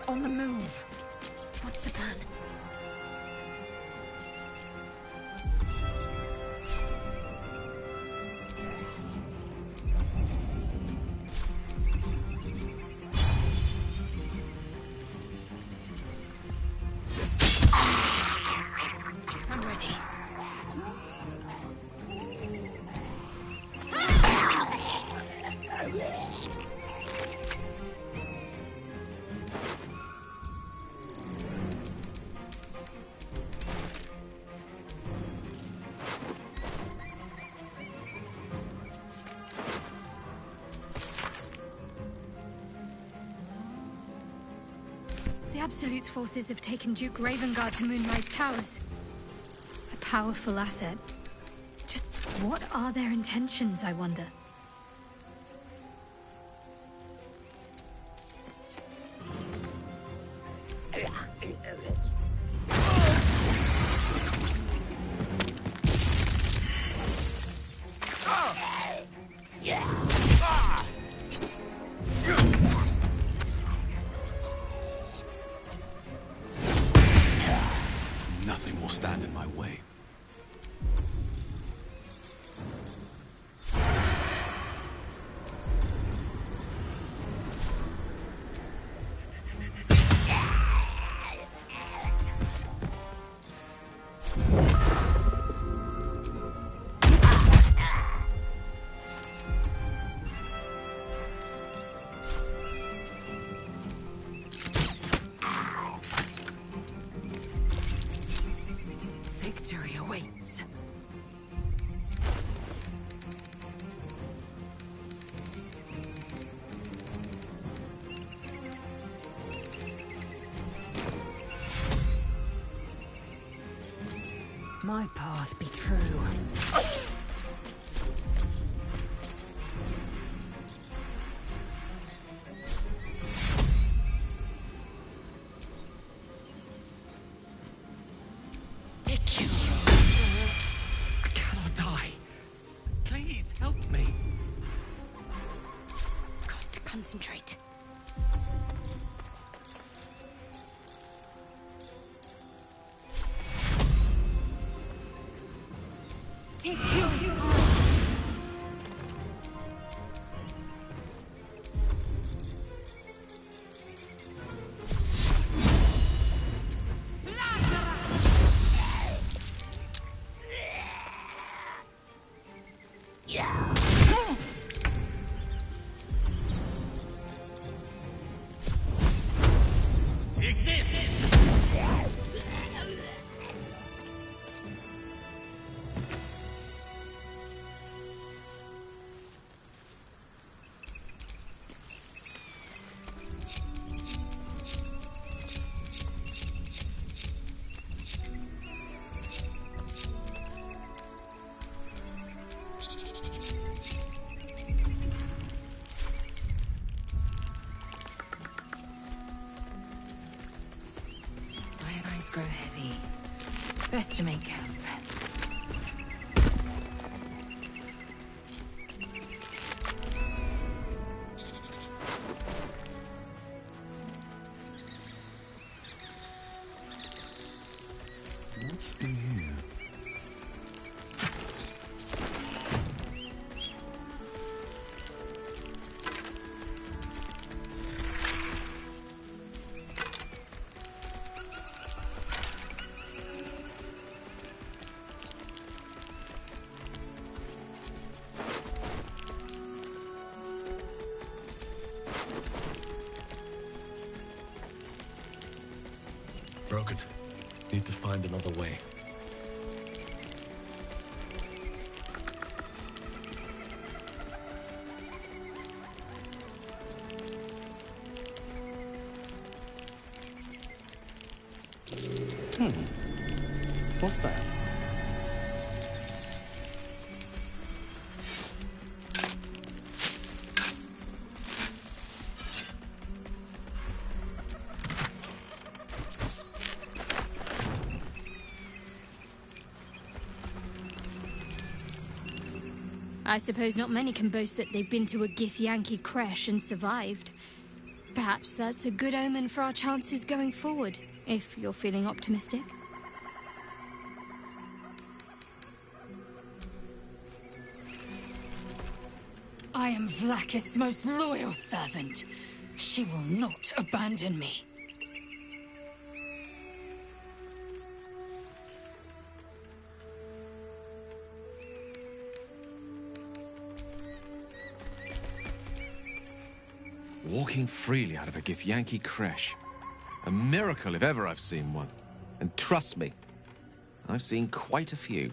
On the move. What's the plan? I'm ready. The Absolute's forces have taken Duke Ravengard to Moonrise Towers. A powerful asset. Just what are their intentions, I wonder? Nothing will stand in my way. my path be true. I cannot die. Please help me. Got to concentrate. Take you. My eyes grow heavy. Best to make camp. What's in here? Broken. Need to find another way. What's that? I suppose not many can boast that they've been to a Githyanki crash and survived. Perhaps that's a good omen for our chances going forward, if you're feeling optimistic. I am Vlakith's most loyal servant. She will not abandon me. Walking freely out of a Githyanki creche. A miracle if ever I've seen one. And trust me, I've seen quite a few.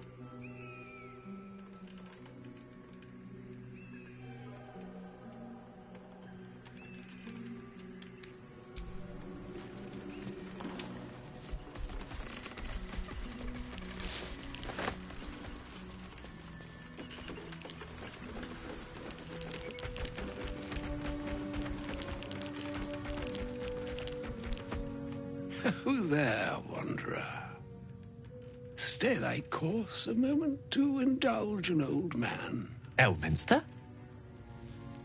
Who there, wanderer? Stay thy course a moment to indulge an old man. Elminster?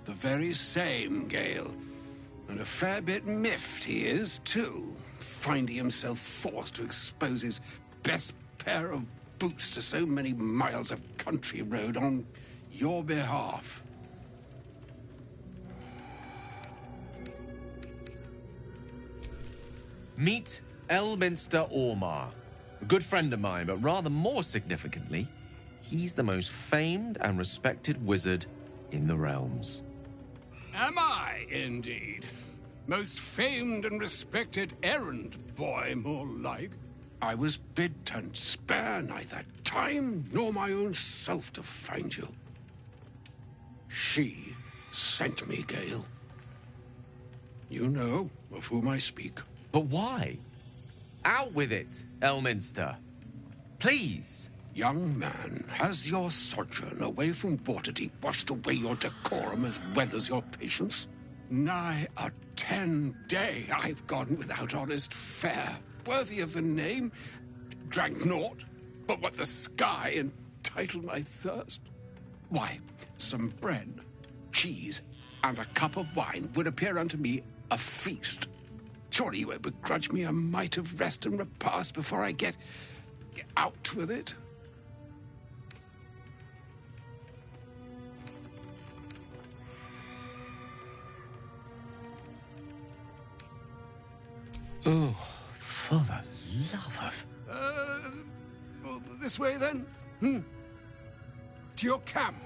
The very same, Gale. And a fair bit miffed he is, too, finding himself forced to expose his best pair of boots to so many miles of country road on your behalf. Meet Elminster Ormar. A good friend of mine, but rather more significantly, he's the most famed and respected wizard in the realms. Am I, indeed? Most famed and respected errand boy, more like. I was bid to spare neither time nor my own self to find you. She sent me, Gale. You know of whom I speak. But why? Out with it, Elminster. please. Young man, has your sojourn away from Waterdeep washed away your decorum as well as your patience? Nigh a 10-day I've gone without honest fare, worthy of the name. Drank naught, but what the sky entitled my thirst. Why, some bread, cheese, and a cup of wine would appear unto me a feast. Surely you won't begrudge me a mite of rest and repast before I get out with it? Oh, for the love of... Well, this way then? To your camp.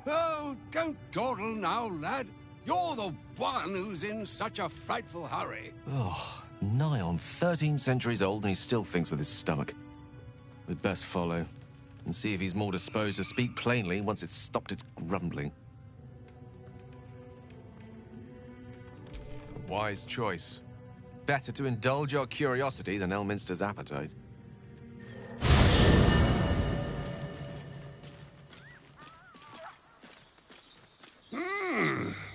Oh, don't dawdle now, lad. You're the one who's in such a frightful hurry. Oh, nigh on 13 centuries old and he still thinks with his stomach. We'd best follow and see if he's more disposed to speak plainly once it's stopped its grumbling. A wise choice. Better to indulge your curiosity than Elminster's appetite.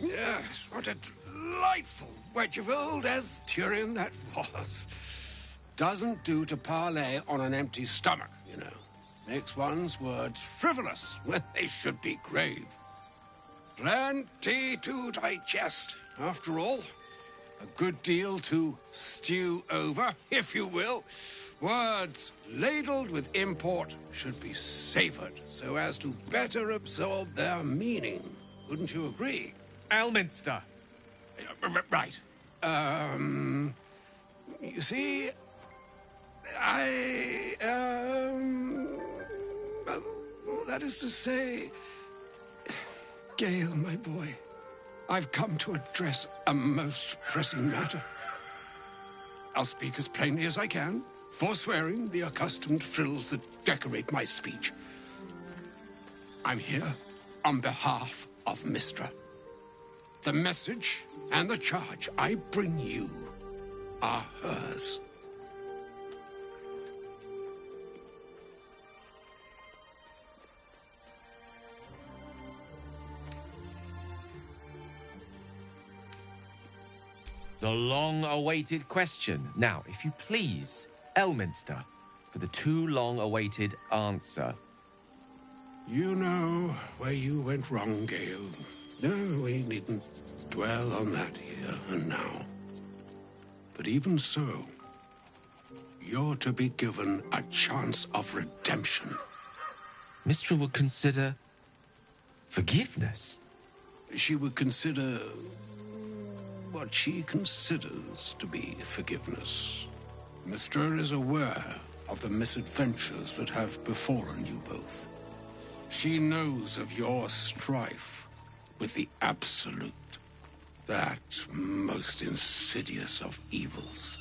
Yes, what a delightful wedge of old Arthurian that was. Doesn't do to parley on an empty stomach, you know. Makes one's words frivolous when they should be grave. Plenty to digest, after all. A good deal to stew over, if you will. Words ladled with import should be savored so as to better absorb their meaning. Wouldn't you agree? Elminster! Right. You see, that is to say, Gale, my boy, I've come to address a most pressing matter. I'll speak as plainly as I can, forswearing the accustomed frills that decorate my speech. I'm here on behalf of Mystra. The message and the charge I bring you are hers. The long-awaited question. Now, if you please, Elminster, for the too long-awaited answer. You know where you went wrong, Gale. No, we needn't dwell on that here and now. But even so, you're to be given a chance of redemption. Mystra would consider forgiveness. She would consider what she considers to be forgiveness. Mystra is aware of the misadventures that have befallen you both. She knows of your strife with the Absolute, that most insidious of evils.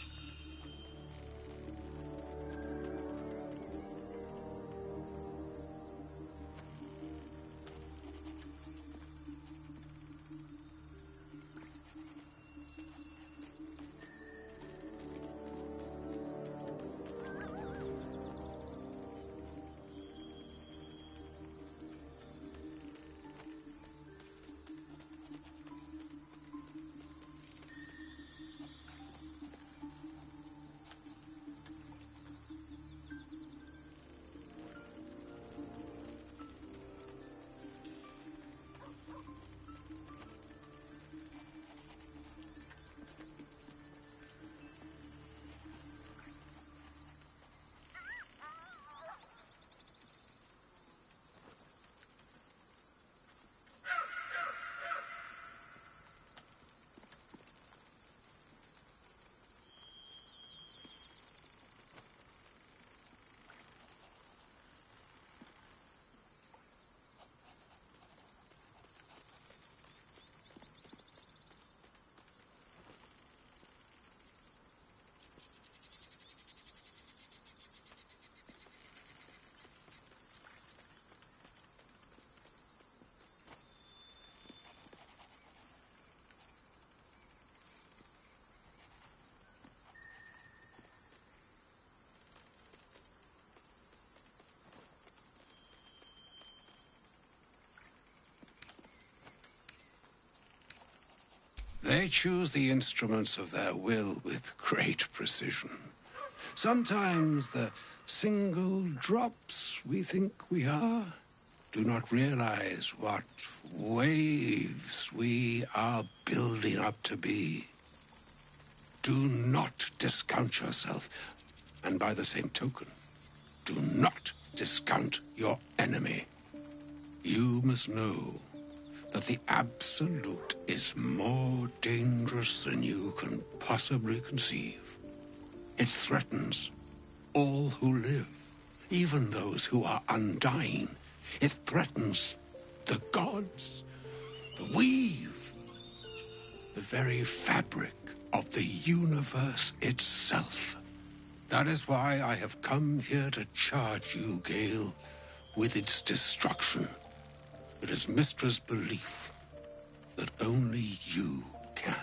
They choose the instruments of their will with great precision. Sometimes the single drops we think we are do not realize what waves we are building up to be. Do not discount yourself, and by the same token, do not discount your enemy. You must know that the Absolute is more dangerous than you can possibly conceive. It threatens all who live, even those who are undying. It threatens the gods, the weave, the very fabric of the universe itself. That is why I have come here to charge you, Gale, with its destruction. It is Mystra's belief that only you can.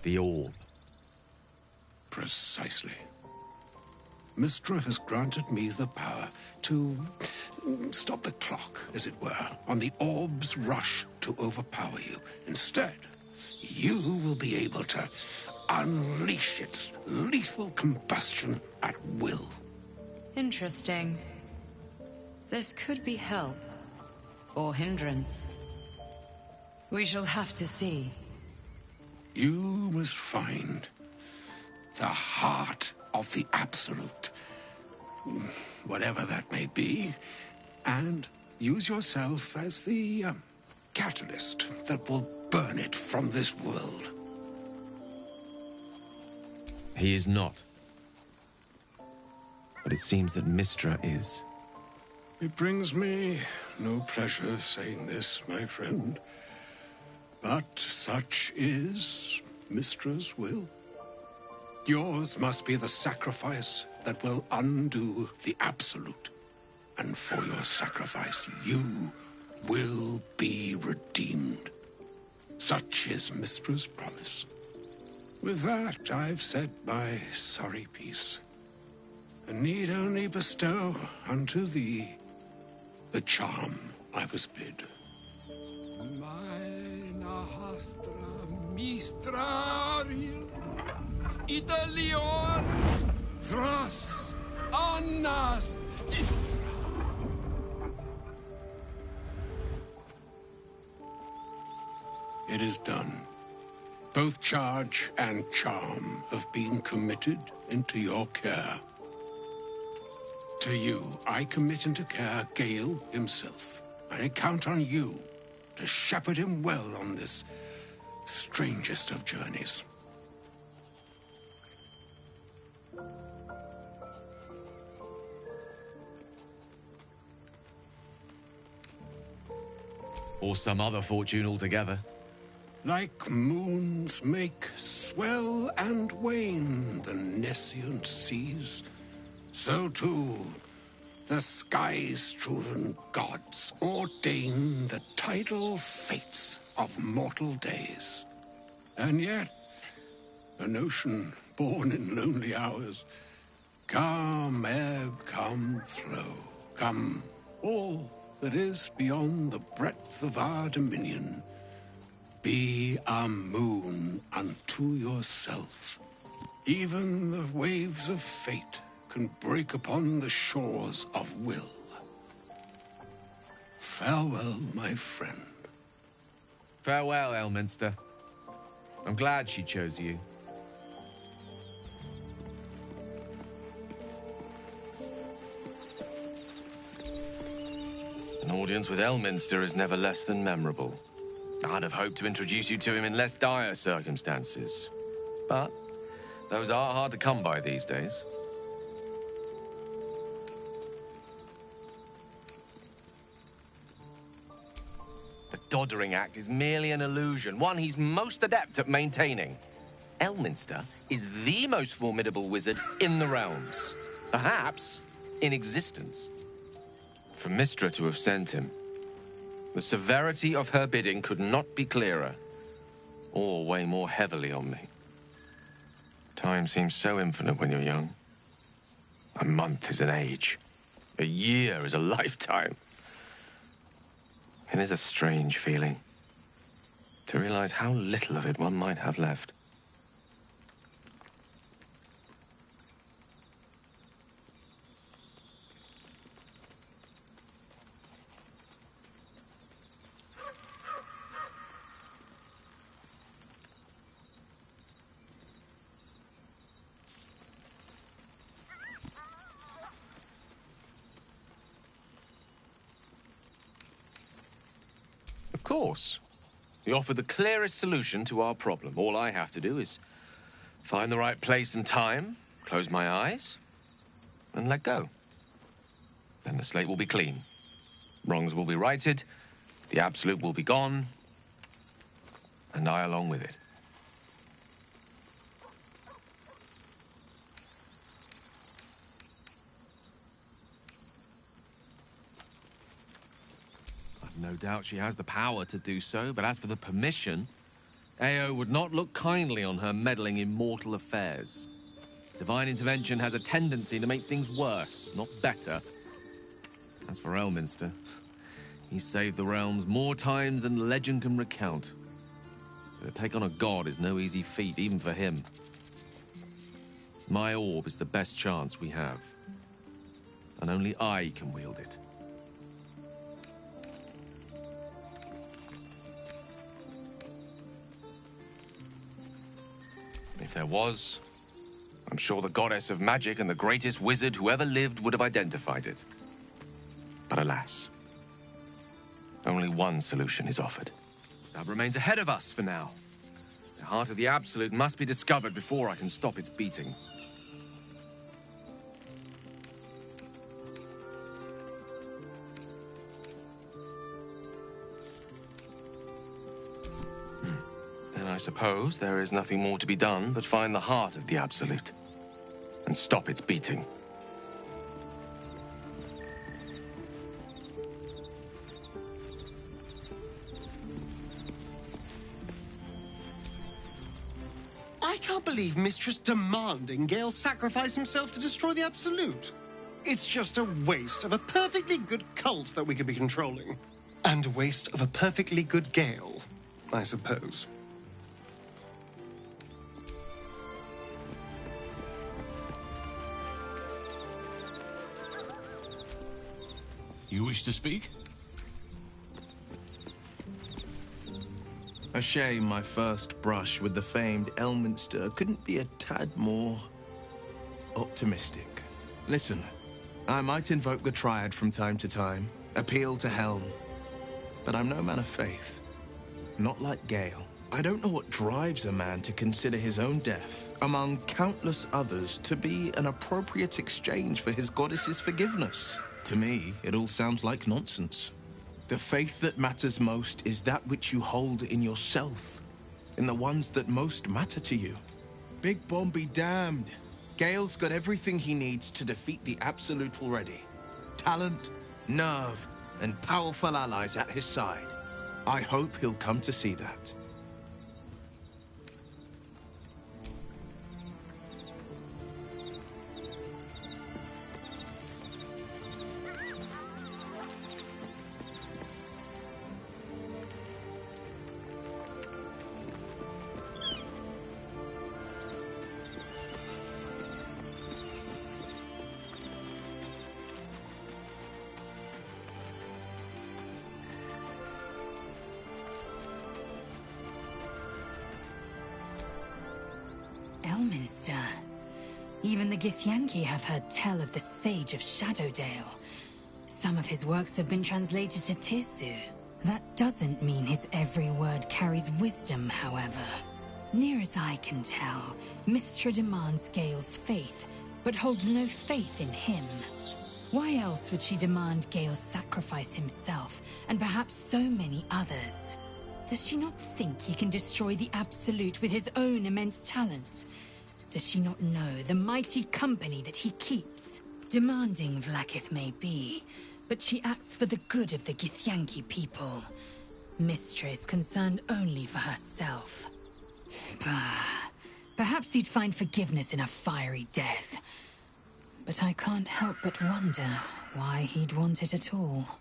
The orb. Precisely. Mystra has granted me the power to stop the clock, as it were, on the orb's rush to overpower you. Instead, you will be able to unleash its lethal combustion at will. Interesting. This could be help, or hindrance. We shall have to see. You must find the heart of the Absolute, whatever that may be, and use yourself as the catalyst that will burn it from this world. He is not. But it seems that Mystra is. It brings me no pleasure saying this, my friend, but such is Mystra's will. Yours must be the sacrifice that will undo the Absolute. And for your sacrifice, you will be redeemed. Such is Mystra's promise. With that, I've said my sorry piece, and need only bestow unto thee the charm I was bid. Mina hastra mistraril Italion Thras Annas. It is done. Both charge and charm have been committed into your care. To you, I commit into care Gale himself. I count on you to shepherd him well on this strangest of journeys. Or some other fortune altogether. Like moons make swell and wane the nescient seas, so too the sky-strewn gods ordain the tidal fates of mortal days. And yet, an ocean born in lonely hours, come ebb, come flow, come all that is beyond the breadth of our dominion. Be a moon unto yourself. Even the waves of fate can break upon the shores of will. Farewell, my friend. Farewell, Elminster. I'm glad she chose you. An audience with Elminster is never less than memorable. I'd have hoped to introduce you to him in less dire circumstances. But those are hard to come by these days. The Doddering Act is merely an illusion, one he's most adept at maintaining. Elminster is the most formidable wizard in the realms. Perhaps in existence. For Mystra to have sent him, the severity of her bidding could not be clearer, or weigh more heavily on me. Time seems so infinite when you're young. A month is an age. A year is a lifetime. It is a strange feeling to realize how little of it one might have left. Of course. You offer the clearest solution to our problem. All I have to do is find the right place and time, close my eyes, and let go. Then the slate will be clean. Wrongs will be righted, the Absolute will be gone, and I along with it. No doubt she has the power to do so, but as for the permission, AO would not look kindly on her meddling in mortal affairs. Divine intervention has a tendency to make things worse, not better. As for Elminster, he's saved the realms more times than legend can recount. But to take on a god is no easy feat, even for him. My orb is the best chance we have, and only I can wield it. If there was, I'm sure the goddess of magic and the greatest wizard who ever lived would have identified it. But alas, only one solution is offered. That remains ahead of us for now. The heart of the Absolute must be discovered before I can stop its beating. I suppose there is nothing more to be done but find the heart of the Absolute and stop its beating. I can't believe Mistress demanding Gale sacrifice himself to destroy the Absolute. It's just a waste of a perfectly good cult that we could be controlling. And a waste of a perfectly good Gale, I suppose. You wish to speak? A shame my first brush with the famed Elminster couldn't be a tad more optimistic. Listen, I might invoke the Triad from time to time, appeal to Helm, but I'm no man of faith. Not like Gale. I don't know what drives a man to consider his own death, among countless others, to be an appropriate exchange for his goddess's forgiveness. To me, it all sounds like nonsense. The faith that matters most is that which you hold in yourself, in the ones that most matter to you. Big Bomb be damned. Gale's got everything he needs to defeat the Absolute already. Talent, nerve, and powerful allies at his side. I hope he'll come to see that. Elminster. Even the Githyanki have heard tell of the Sage of Shadowdale. Some of his works have been translated to Tirsu. That doesn't mean his every word carries wisdom, however. Near as I can tell, Mystra demands Gale's faith, but holds no faith in him. Why else would she demand Gale sacrifice himself, and perhaps so many others? Does she not think he can destroy the Absolute with his own immense talents? Does she not know the mighty company that he keeps? Demanding Vlaakith may be, but she acts for the good of the Githyanki people. Mystra is concerned only for herself. Bah. Perhaps he'd find forgiveness in a fiery death. But I can't help but wonder why he'd want it at all.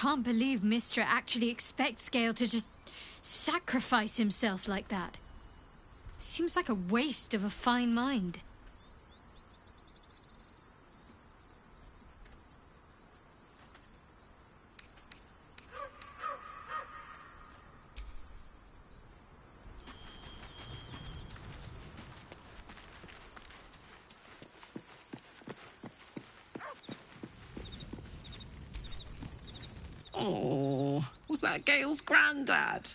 can't believe Mystra actually expects Gale to just sacrifice himself like that. Seems like a waste of a fine mind. Oh, was that Gale's granddad?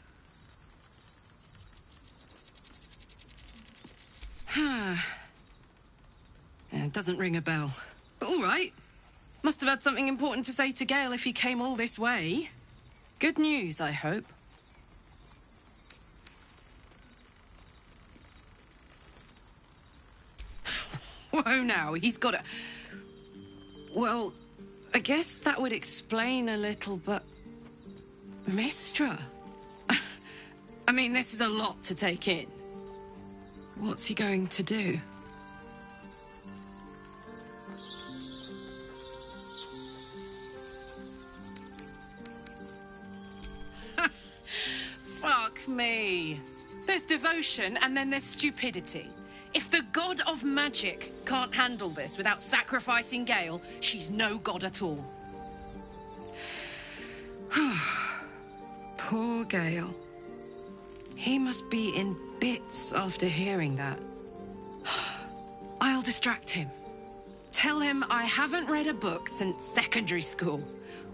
Yeah, it doesn't ring a bell. But all right. Must have had something important to say to Gale if he came all this way. Good news, I hope. Whoa now, he's got a... Well, I guess that would explain a little, but... Mystra? I mean, this is a lot to take in. What's he going to do? Fuck me. There's devotion and then there's stupidity. If the god of magic can't handle this without sacrificing Gale, she's no god at all. Poor Gale. He must be in bits after hearing that. I'll distract him. Tell him I haven't read a book since secondary school.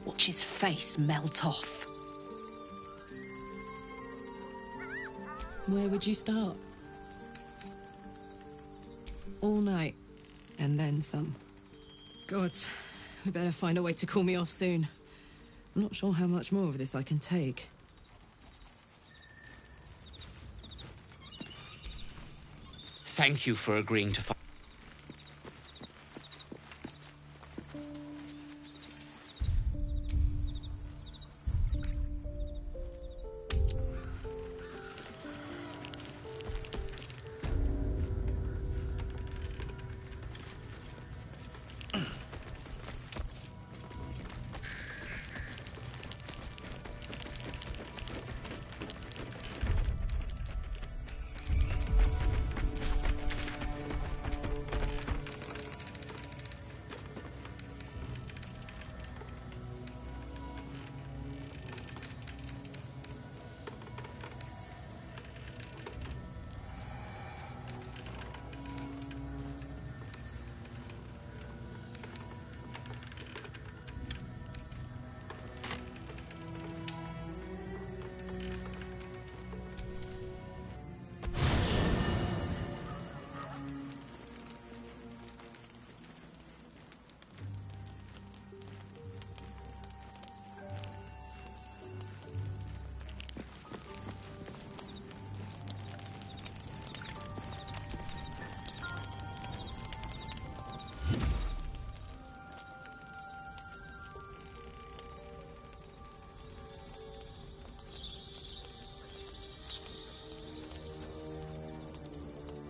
Watch his face melt off. Where would you start? All night, and then some. God, we better find a way to cool me off soon. I'm not sure how much more of this I can take. Thank you for agreeing to...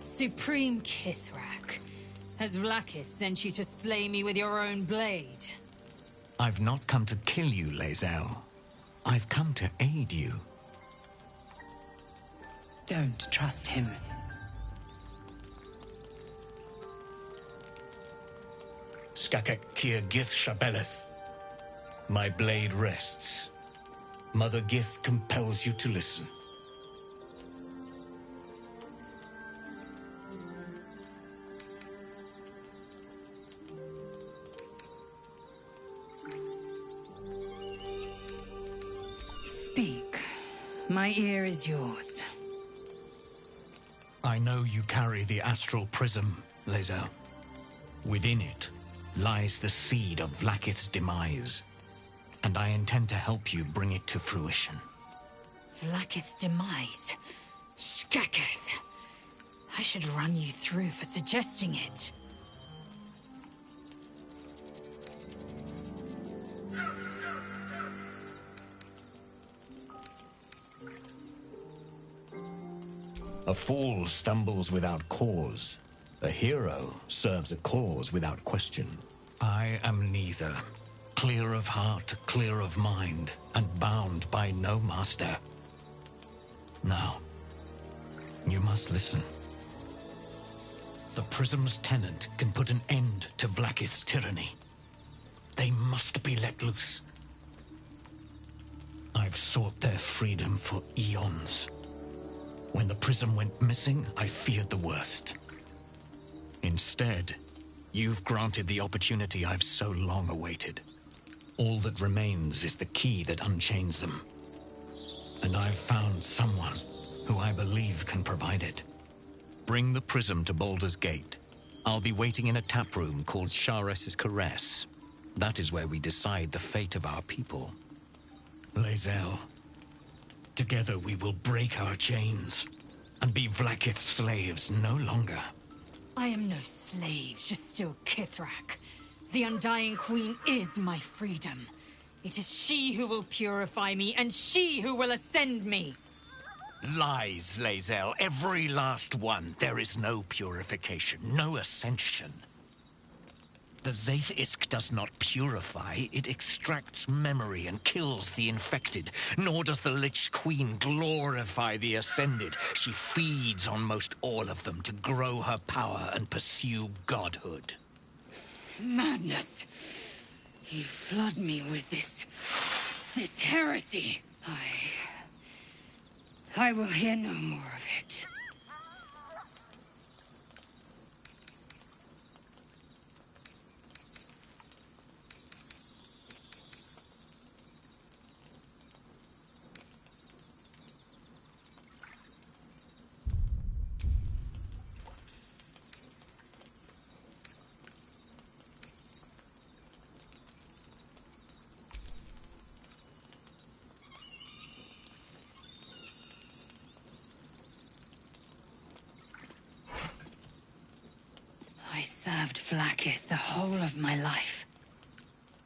Supreme Kithrak, has Vlakith sent you to slay me with your own blade? I've not come to kill you, Lae'zel. I've come to aid you. Don't trust him. Skakek Kir Gith Shabeleth. My blade rests. Mother Gith compels you to listen. Speak. My ear is yours. I know you carry the astral prism, Lae'zel. Within it lies the seed of Vlakith's demise, and I intend to help you bring it to fruition. Vlakith's demise? Skaketh! I should run you through for suggesting it. A fool stumbles without cause. A hero serves a cause without question. I am neither. clear of heart, clear of mind, and bound by no master. Now, you must listen. The Prism's tenant can put an end to Vlaakith's tyranny. They must be let loose. I've sought their freedom for eons. When the Prism went missing, I feared the worst. Instead, you've granted the opportunity I've so long awaited. All that remains is the key that unchains them. And I've found someone who I believe can provide it. Bring the Prism to Baldur's Gate. I'll be waiting in a tap room called Shares's Caress. That is where we decide the fate of our people. Lae'zel, together we will break our chains and be Vlaakith's slaves no longer. I am no slave, Jastil Kithrak. The Undying Queen is my freedom. It is she who will purify me, and she who will ascend me. Lies, Lae'zel, every last one. There is no purification, no ascension. The Zaith Isk does not purify, it extracts memory and kills the infected. Nor does the Lich Queen glorify the ascended. She feeds on most all of them to grow her power and pursue godhood. Madness! You flood me with this heresy. I will hear no more of it. I served Vlaakith the whole of my life.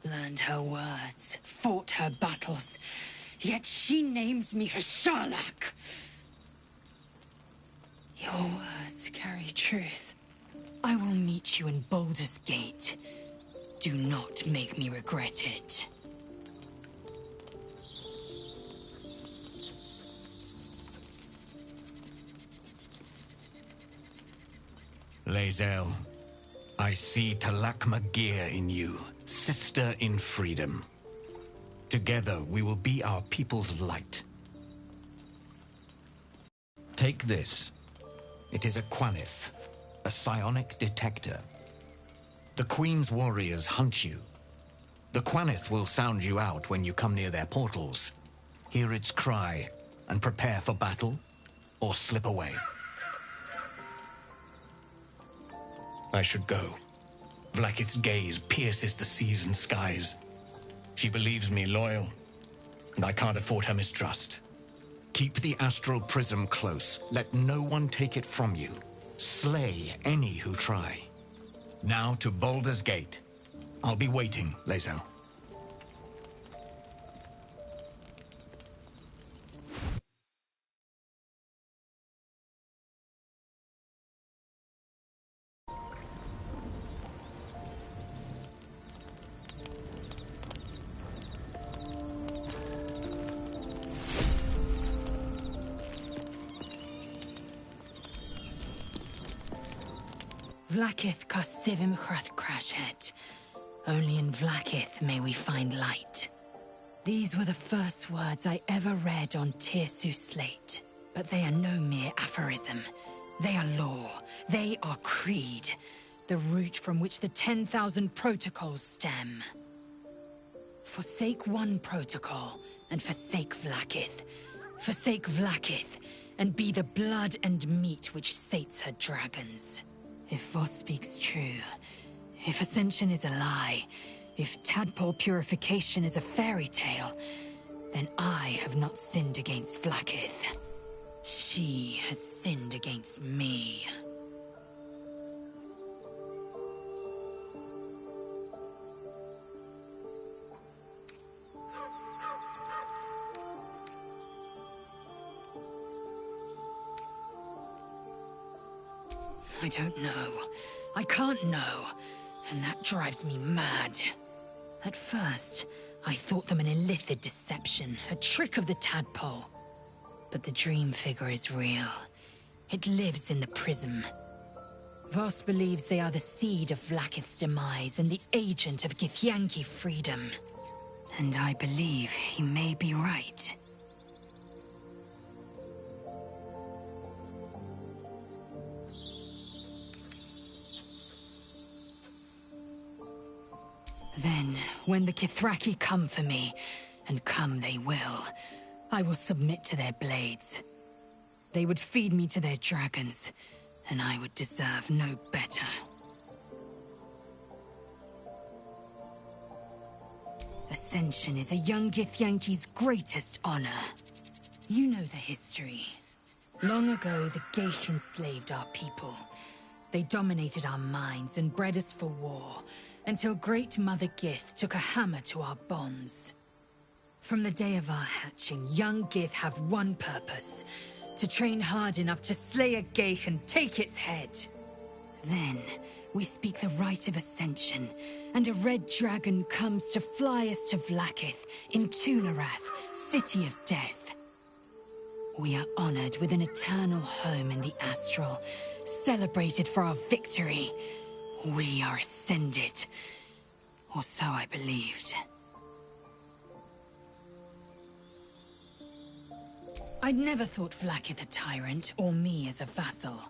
Learned her words, fought her battles, yet she names me her Sharlak. Your words carry truth. I will meet you in Baldur's Gate. Do not make me regret it. Lae'zel, I see Talak Magir in you, sister in freedom. Together, we will be our people's light. Take this. It is a Quanith, a psionic detector. The Queen's warriors hunt you. The Quanith will sound you out when you come near their portals. Hear its cry and prepare for battle, or slip away. I should go. Vlaakith's gaze pierces the seas and skies. She believes me loyal, and I can't afford her mistrust. Keep the astral prism close. Let no one take it from you. Slay any who try. Now to Baldur's Gate. I'll be waiting, Lae'zel. Vlaakith Kosivim Chrath Crashet. Only in Vlaakith may we find light. These were the first words I ever read on Tirsu's slate. But they are no mere aphorism. They are law. They are creed. The root from which the 10,000 protocols stem. Forsake one protocol, and forsake Vlaakith. Forsake Vlaakith, and be the blood and meat which sates her dragons. If Voss speaks true, if Ascension is a lie, if tadpole purification is a fairy tale, then I have not sinned against Vlaakith. She has sinned against me. I don't know. I can't know. And that drives me mad. At first, I thought them an illithid deception, a trick of the tadpole. But the dream figure is real. It lives in the prism. Voss believes they are the seed of Vlaakith's demise and the agent of Githyanki freedom. And I believe he may be right. Then, when the Kithraki come for me, and come they will, I will submit to their blades. They would feed me to their dragons, and I would deserve no better. Ascension is a young Githyanki's greatest honor. You know the history. Long ago, the Geich enslaved our people. They dominated our minds and bred us for war, until Great Mother Gith took a hammer to our bonds. From the day of our hatching, young Gith have one purpose: to train hard enough to slay a Geich and take its head. Then, we speak the rite of ascension, and a red dragon comes to fly us to Vlaakith in Tunarath, City of Death. We are honored with an eternal home in the astral, celebrated for our victory. We are ascended. Or so I believed. I'd never thought Vlaakith a tyrant, or me as a vassal.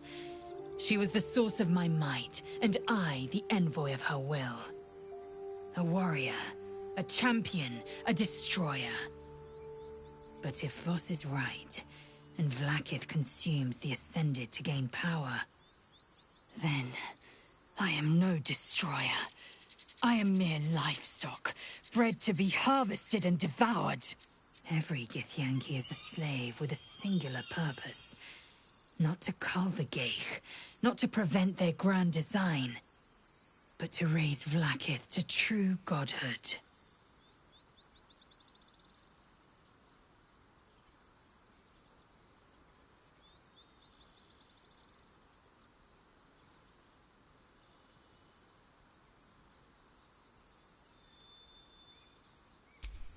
She was the source of my might, and I the envoy of her will. A warrior, a champion, a destroyer. But if Voss is right, and Vlaakith consumes the Ascended to gain power, then I am no destroyer. I am mere livestock, bred to be harvested and devoured. Every Githyanki is a slave with a singular purpose. Not to cull the Geich, not to prevent their grand design, but to raise Vlaakith to true godhood.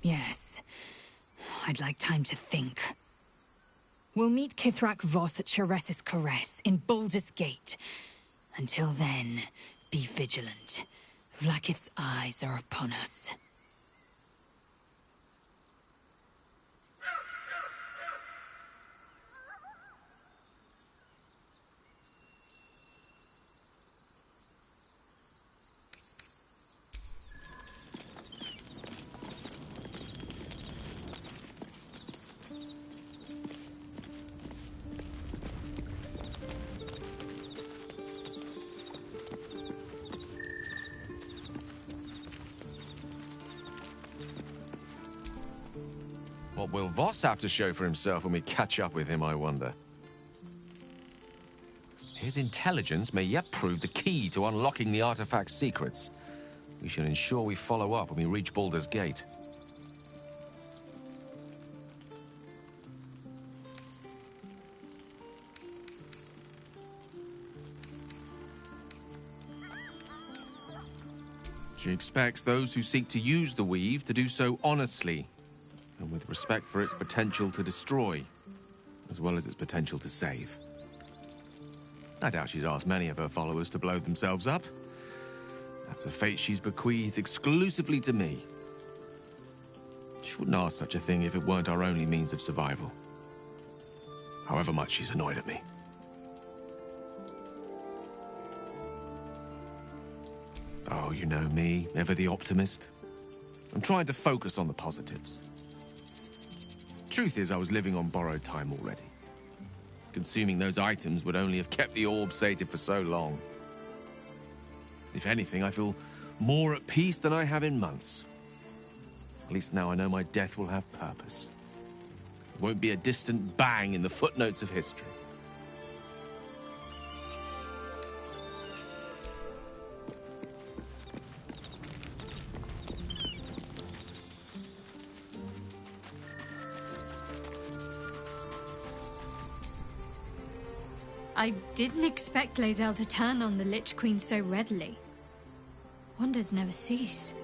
Yes, I'd like time to think. We'll meet Kithrak Voss at Chares's Caress in Baldur's Gate. Until then, be vigilant. Vlaakith's eyes are upon us. What will Voss have to show for himself when we catch up with him, I wonder? His intelligence may yet prove the key to unlocking the artifact's secrets. We should ensure we follow up when we reach Baldur's Gate. She expects those who seek to use the weave to do so honestly, and with respect for its potential to destroy, as well as its potential to save. I doubt she's asked many of her followers to blow themselves up. That's a fate she's bequeathed exclusively to me. She wouldn't ask such a thing if it weren't our only means of survival. However much she's annoyed at me. Oh, you know me, ever the optimist. I'm trying to focus on the positives. Truth is, I was living on borrowed time already. Consuming those items would only have kept the orb sated for so long. If anything, I feel more at peace than I have in months. At least now I know my death will have purpose. It won't be a distant bang in the footnotes of history. I didn't expect Lae'zel to turn on the Lich Queen so readily. Wonders never cease.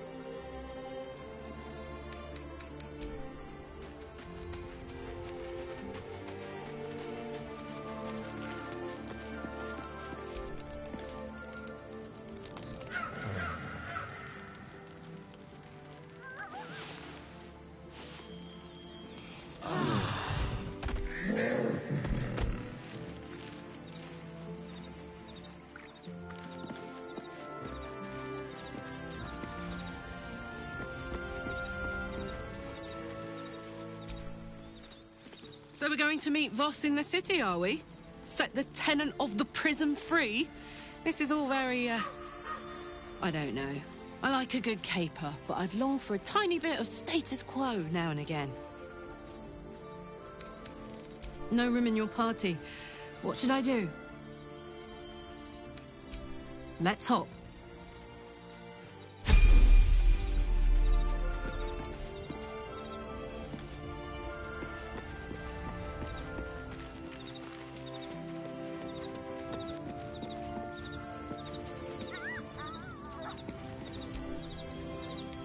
So we're going to meet Voss in the city, are we? Set the tenant of the prison free? This is all very, I don't know. I like a good caper, but I'd long for a tiny bit of status quo now and again. No room in your party. What should I do? Let's hop.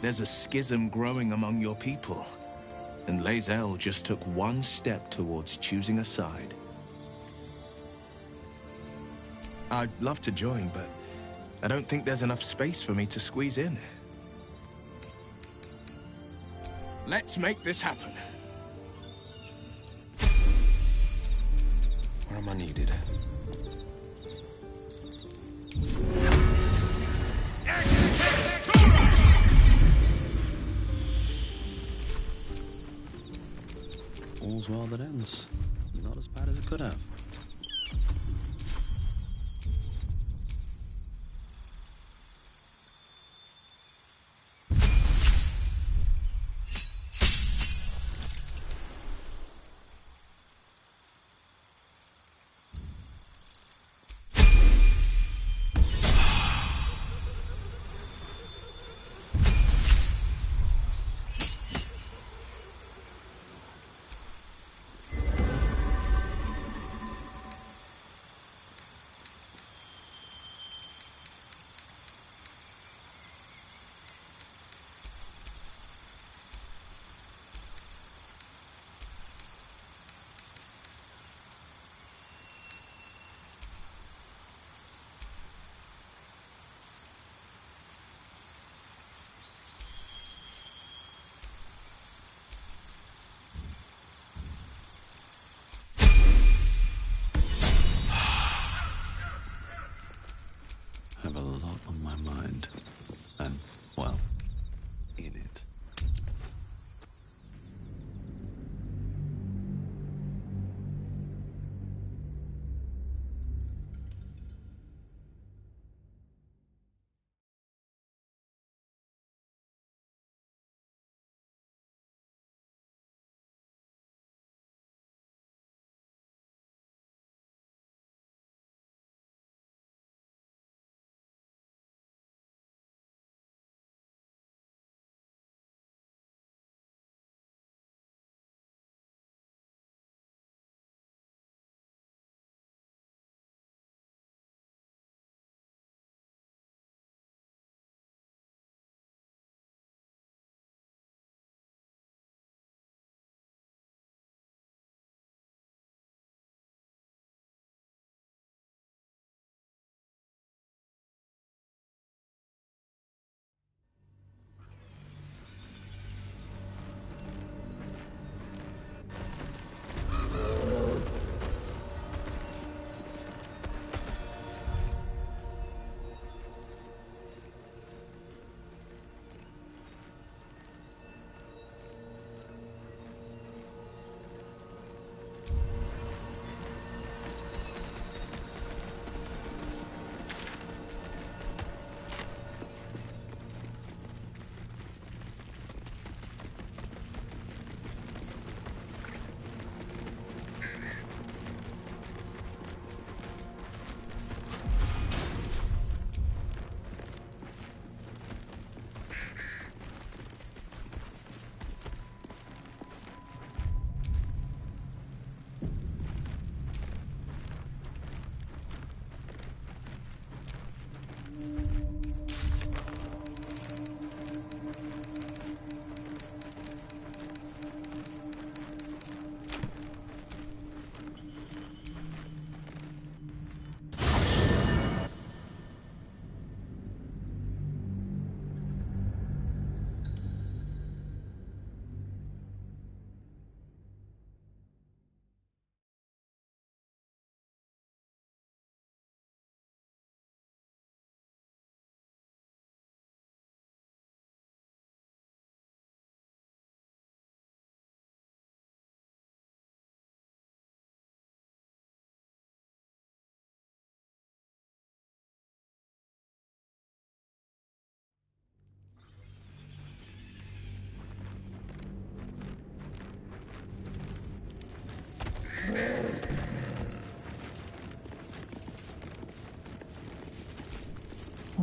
There's a schism growing among your people, and Lae'zel just took one step towards choosing a side. I'd love to join, but I don't think there's enough space for me to squeeze in. Let's make this happen. Where am I needed? All's well that ends. Not as bad as it could have.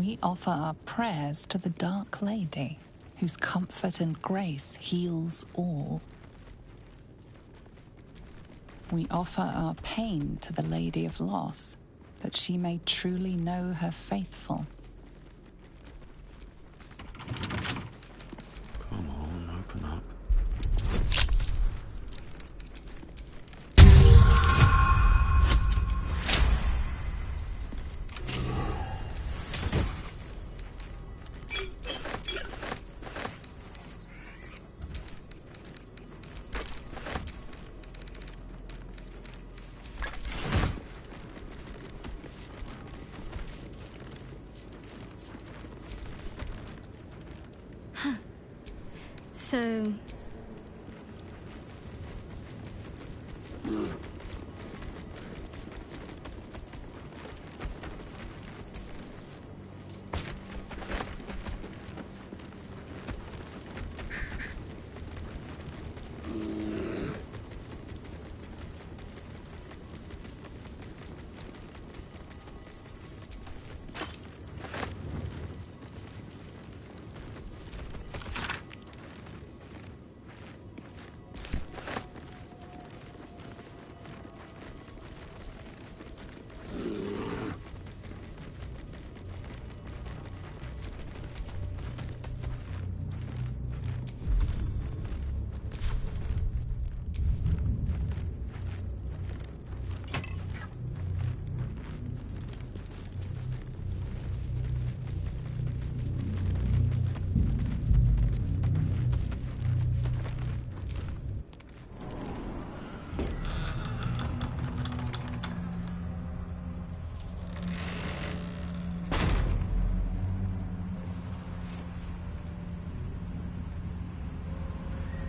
We offer our prayers to the Dark Lady, whose comfort and grace heals all. We offer our pain to the Lady of Loss, that she may truly know her faithful. Come on, open up. So...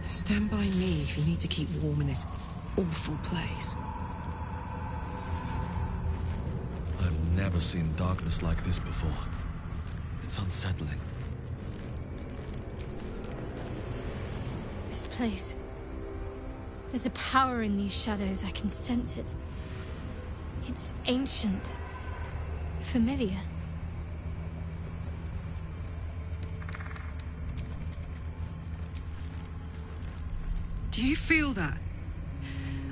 Stand by me if you need to keep warm in this awful place. I've never seen darkness like this before. It's unsettling. This place... There's a power in these shadows, I can sense it. It's ancient. Familiar. Do you feel that?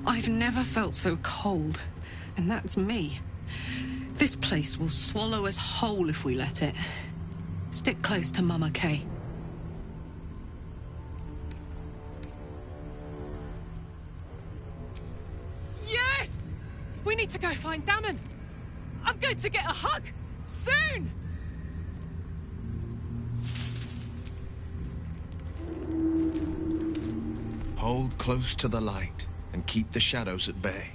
I've never felt so cold, and that's me. This place will swallow us whole if we let it. Stick close to Mama Kay. Yes! We need to go find Damon. I'm going to get a hug soon! Hold close to the light and keep the shadows at bay.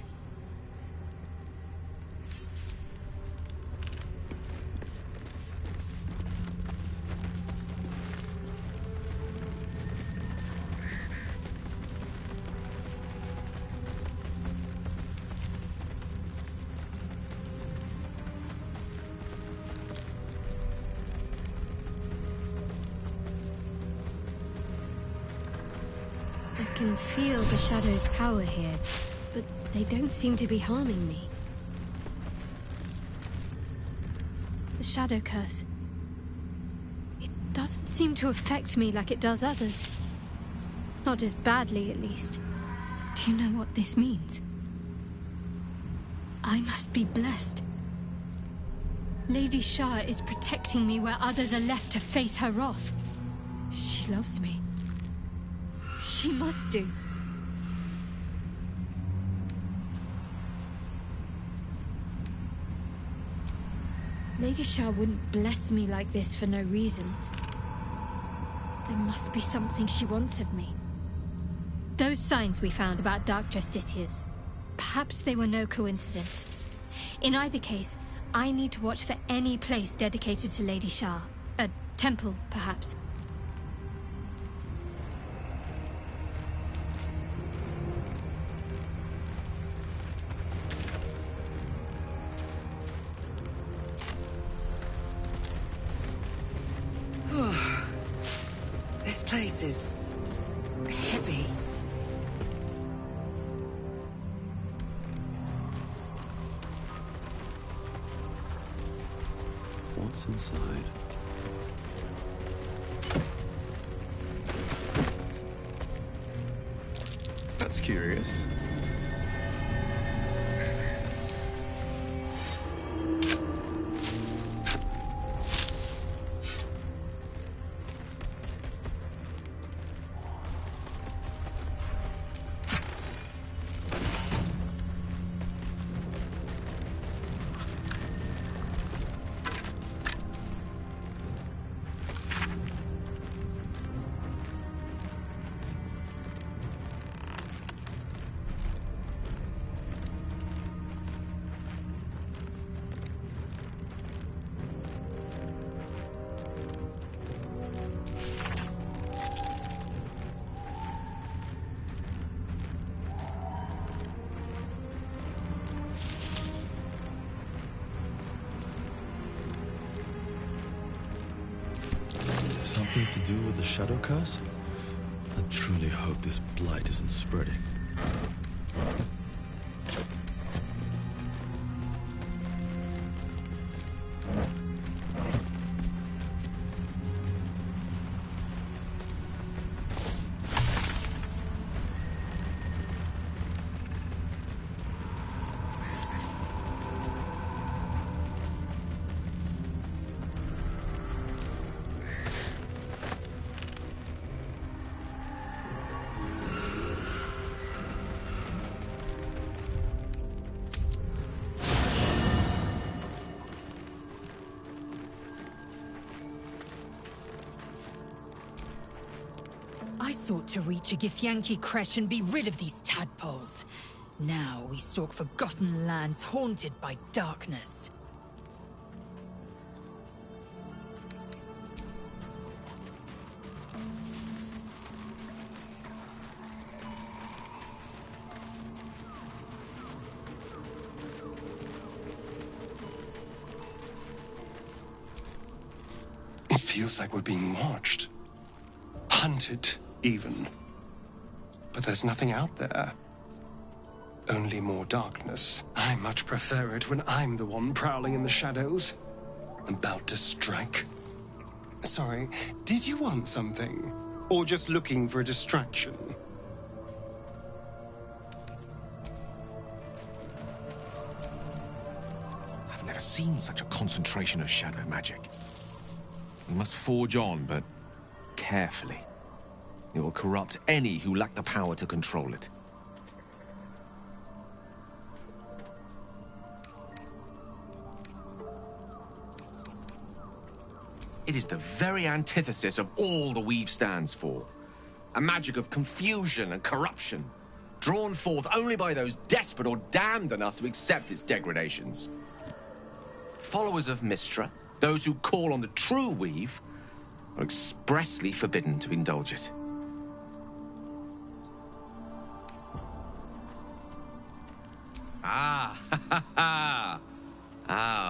I can feel the shadow's power here, but they don't seem to be harming me. The shadow curse. It doesn't seem to affect me like it does others. Not as badly, at least. Do you know what this means? I must be blessed. Lady Shah is protecting me where others are left to face her wrath. She loves me. She must do. Lady Shah wouldn't bless me like this for no reason. There must be something she wants of me. Those signs we found about Dark Justiciars, perhaps they were no coincidence. In either case, I need to watch for any place dedicated to Lady Shah. A temple, perhaps. This place is heavy. What's inside? That's curious. Something to do with the shadow curse? I truly hope this blight isn't spreading. I sought to reach a Githyanki creche and be rid of these tadpoles. Now we stalk forgotten lands haunted by darkness. It feels like we're being watched. Hunted, even. But there's nothing out there. Only more darkness. I much prefer it when I'm the one prowling in the shadows. About to strike. Sorry, did you want something? Or just looking for a distraction? I've never seen such a concentration of shadow magic. We must forge on, but carefully. It will corrupt any who lack the power to control it. It is the very antithesis of all the Weave stands for. A magic of confusion and corruption, drawn forth only by those desperate or damned enough to accept its degradations. Followers of Mystra, those who call on the true Weave, are expressly forbidden to indulge it.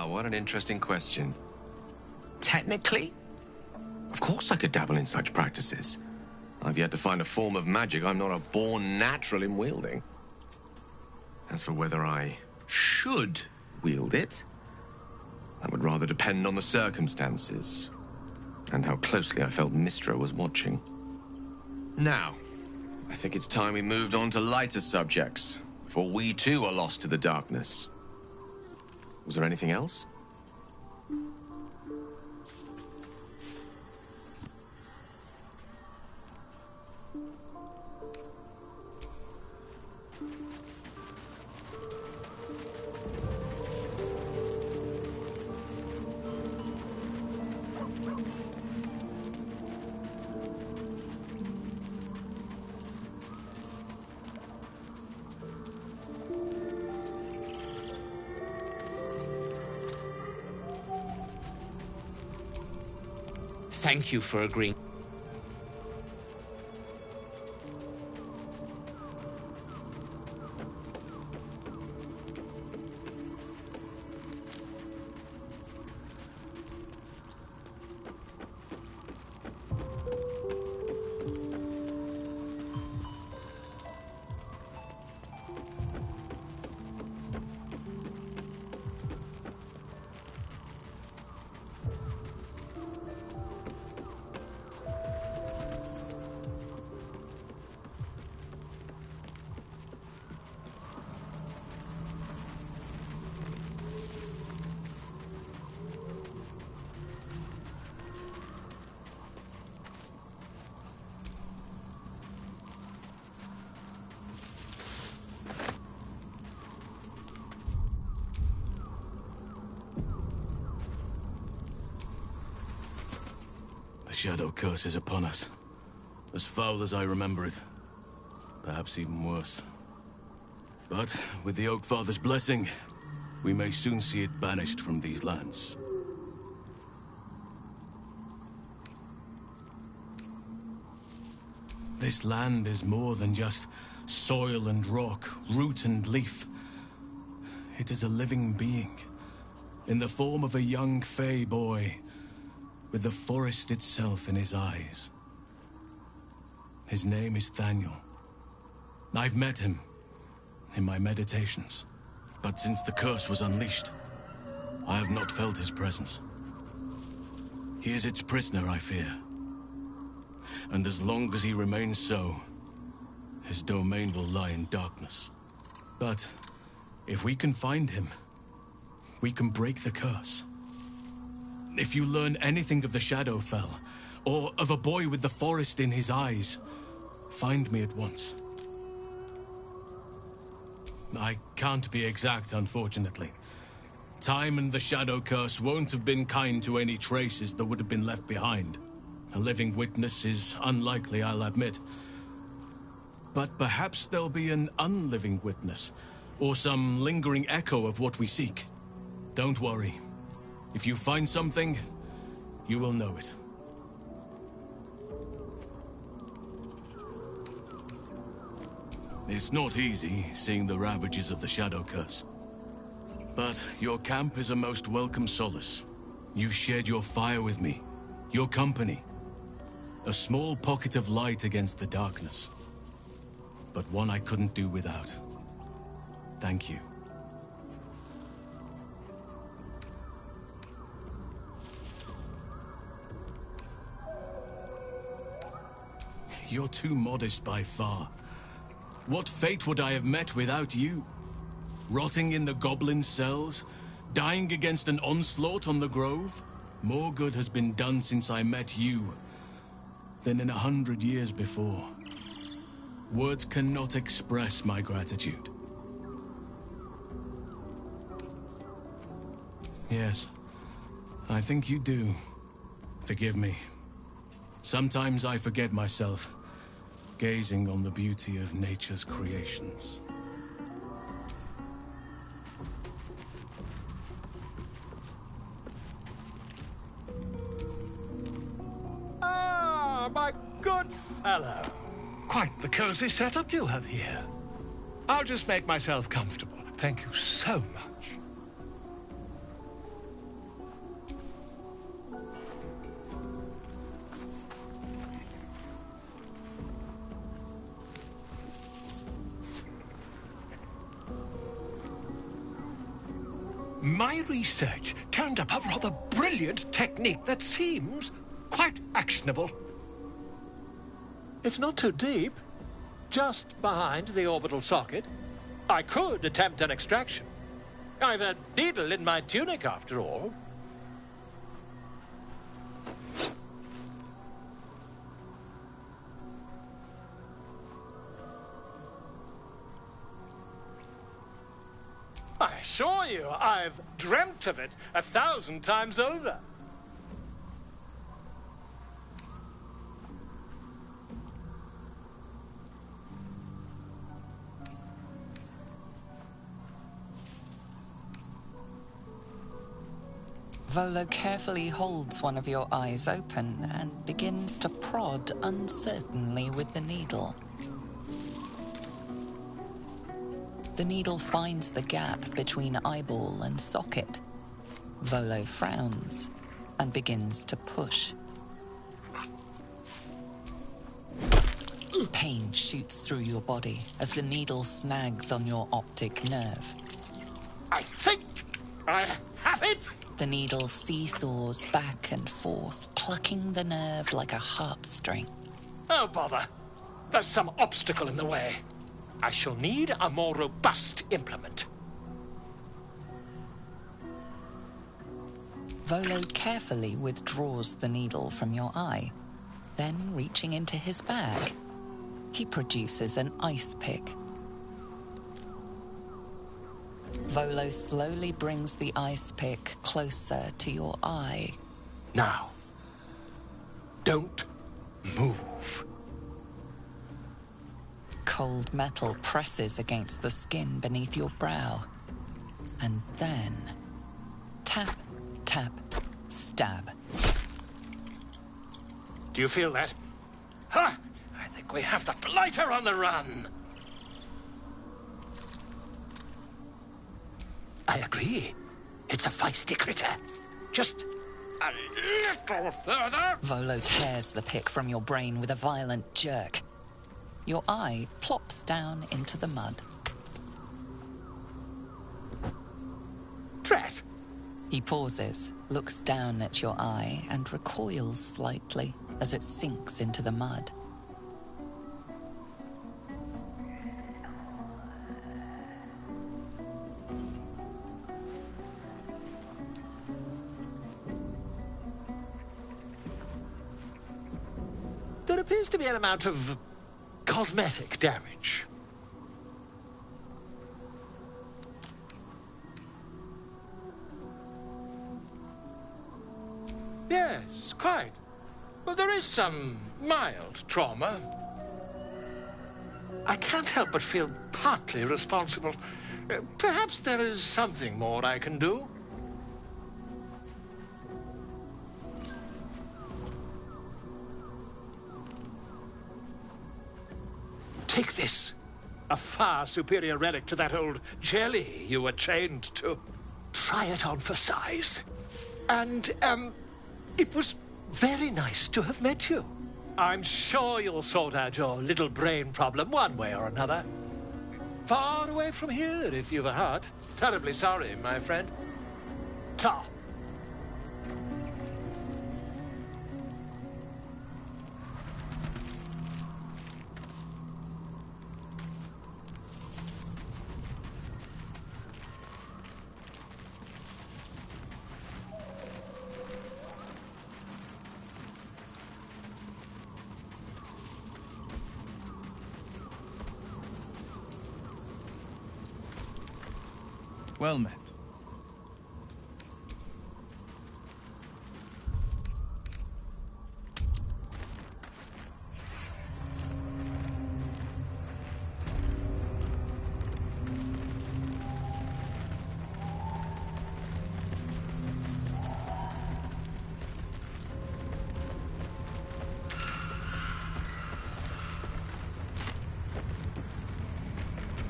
What an interesting question. Technically, of course I could dabble in such practices. I've yet to find a form of magic I'm not a born natural in wielding. As for whether I should wield it, that would rather depend on the circumstances and how closely I felt Mystra was watching. Now, I think it's time we moved on to lighter subjects, for we too are lost to the darkness. Was there anything else? Thank you for agreeing. shadow curse is upon us. As foul as I remember it. Perhaps even worse. But with the Oak Father's blessing, we may soon see it banished from these lands. This land is more than just soil and rock, root and leaf. It is a living being, in the form of a young fey boy, with the forest itself in his eyes. His name is Thaniel. I've met him in my meditations, but since the curse was unleashed, I have not felt his presence. He is its prisoner, I fear. And as long as he remains so, his domain will lie in darkness. But if we can find him, we can break the curse. If you learn anything of the Shadowfell, or of a boy with the forest in his eyes, find me at once. I can't be exact, unfortunately. Time and the Shadow Curse won't have been kind to any traces that would have been left behind. A living witness is unlikely, I'll admit. But perhaps there'll be an unliving witness, or some lingering echo of what we seek. Don't worry. If you find something, you will know it. It's not easy, seeing the ravages of the Shadow Curse. But your camp is a most welcome solace. You've shared your fire with me, your company. A small pocket of light against the darkness. But one I couldn't do without. Thank you. You're too modest by far. What fate would I have met without you? Rotting in the goblin cells? Dying against an onslaught on the grove? More good has been done since I met you than in 100 years before. Words cannot express my gratitude. Yes, I think you do. Forgive me. Sometimes I forget myself, gazing on the beauty of nature's creations. Ah, my good fellow. Quite the cozy setup you have here. I'll just make myself comfortable. Thank you so much. My research turned up a rather brilliant technique that seems quite actionable. It's not too deep, just behind the orbital socket. I could attempt an extraction. I've a needle in my tunic, after all. I assure you, I've dreamt of it 1,000 times over. Volo carefully holds one of your eyes open and begins to prod uncertainly with the needle. The needle finds the gap between eyeball and socket. Volo frowns and begins to push. Pain shoots through your body as the needle snags on your optic nerve. I think I have it! The needle seesaws back and forth, plucking the nerve like a harp string. Oh, bother. There's some obstacle in the way. I shall need a more robust implement. Volo carefully withdraws the needle from your eye. Then, reaching into his bag, he produces an ice pick. Volo slowly brings the ice pick closer to your eye. Now, Don't move. Cold metal presses against the skin beneath your brow. And then... tap, tap, stab. Do you feel that? Ha! I think we have the blighter on the run. I agree. It's a feisty critter. Just a little further. Volo tears the pick from your brain with a violent jerk. Your eye plops down into the mud. Drat! He pauses, looks down at your eye, and recoils slightly as it sinks into the mud. There appears to be an amount of cosmetic damage. Yes, quite. But there is some mild trauma. I can't help but feel partly responsible. Perhaps there is something more I can do. Take this. A far superior relic to that old jelly you were chained to. Try it on for size. And, it was very nice to have met you. I'm sure you'll sort out your little brain problem one way or another. Far away from here, if you've a heart. Terribly sorry, my friend. Ta. Well met.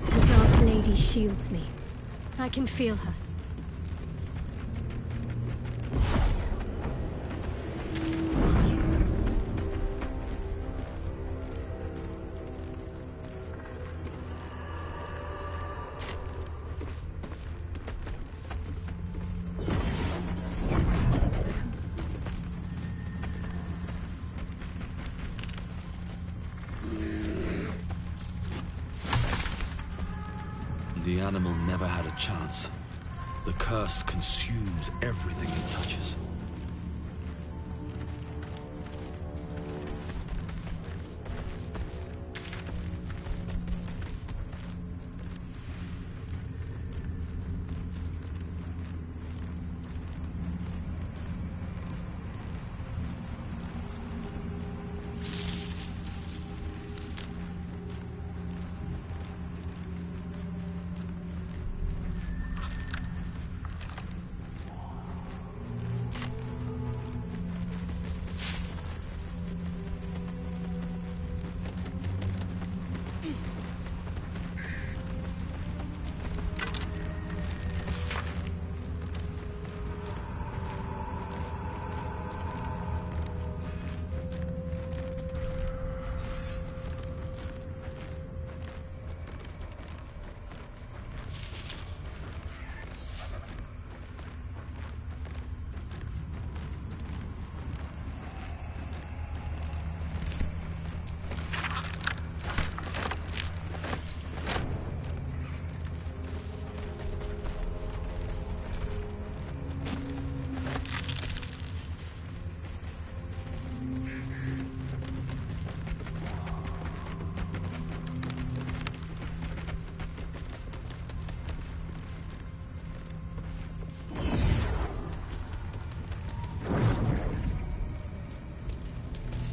The Dark Lady shields me. I can feel her. The animal never had a chance. The curse consumes everything it touches.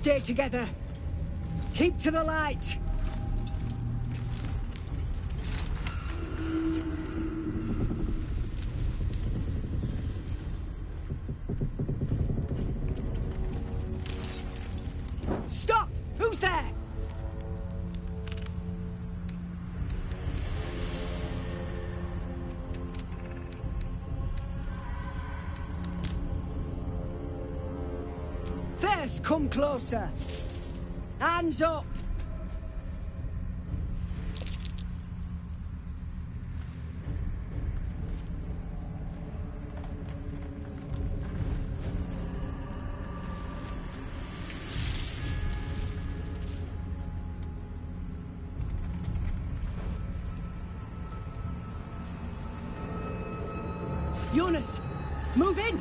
Stay together. Keep to the light. Stop! Who's there? First, come closer. Hands up! Jonas, move in!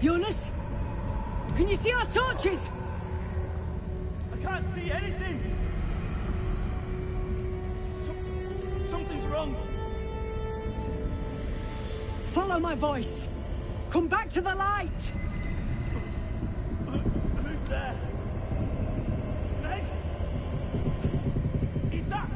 Jonas? Can you see our torches? I can't see anything! Something's wrong. Follow my voice. Come back to the light. Who's there? Meg? Is that...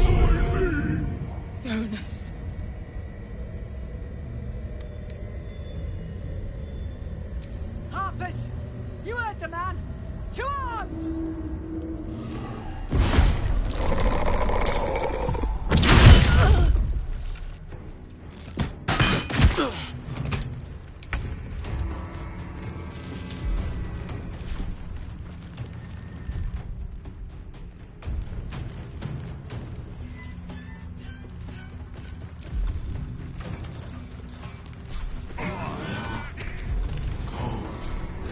Jonas? Jonas. Harpers! You heard the man! To arms!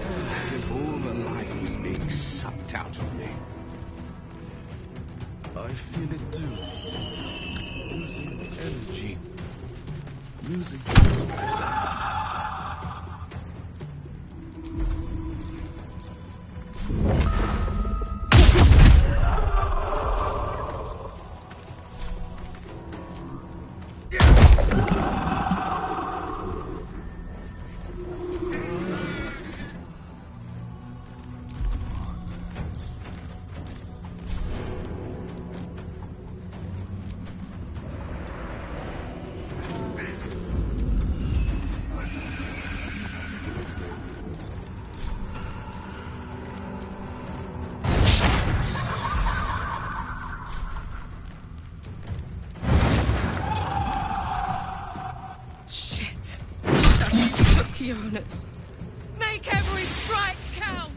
As if all the life was being sucked out of me. I feel it too. Losing energy. Losing focus. Shit. Jonas. Make every strike count!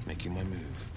Making my move.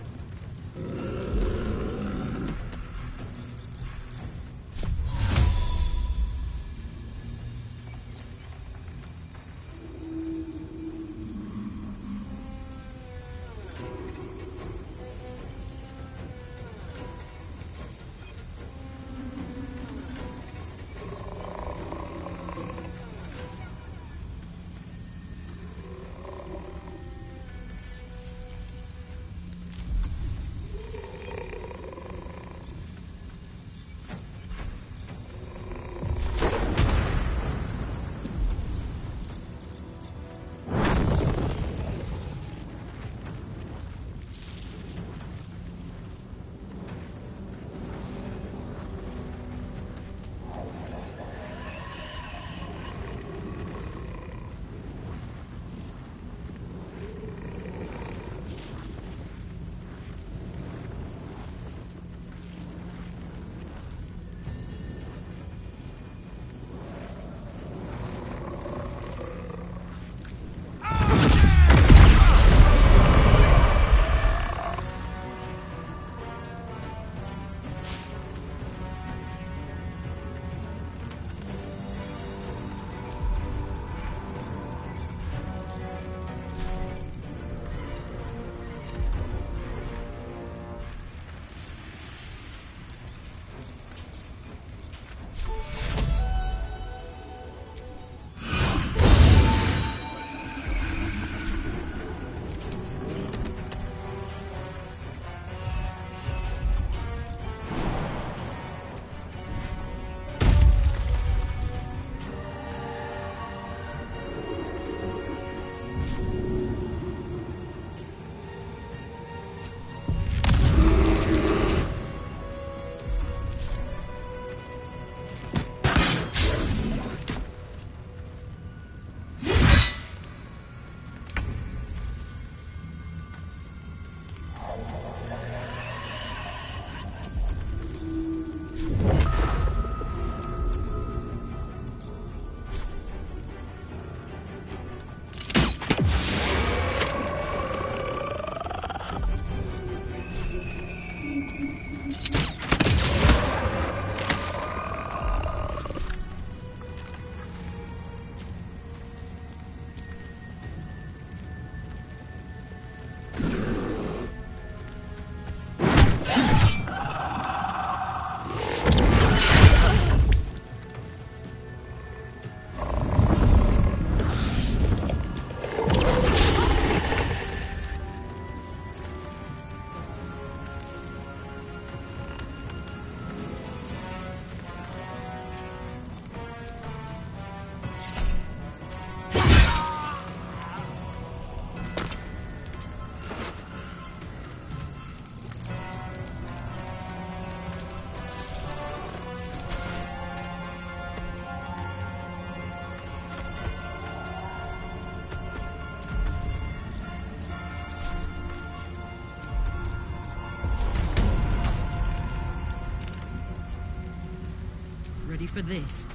Ready for this?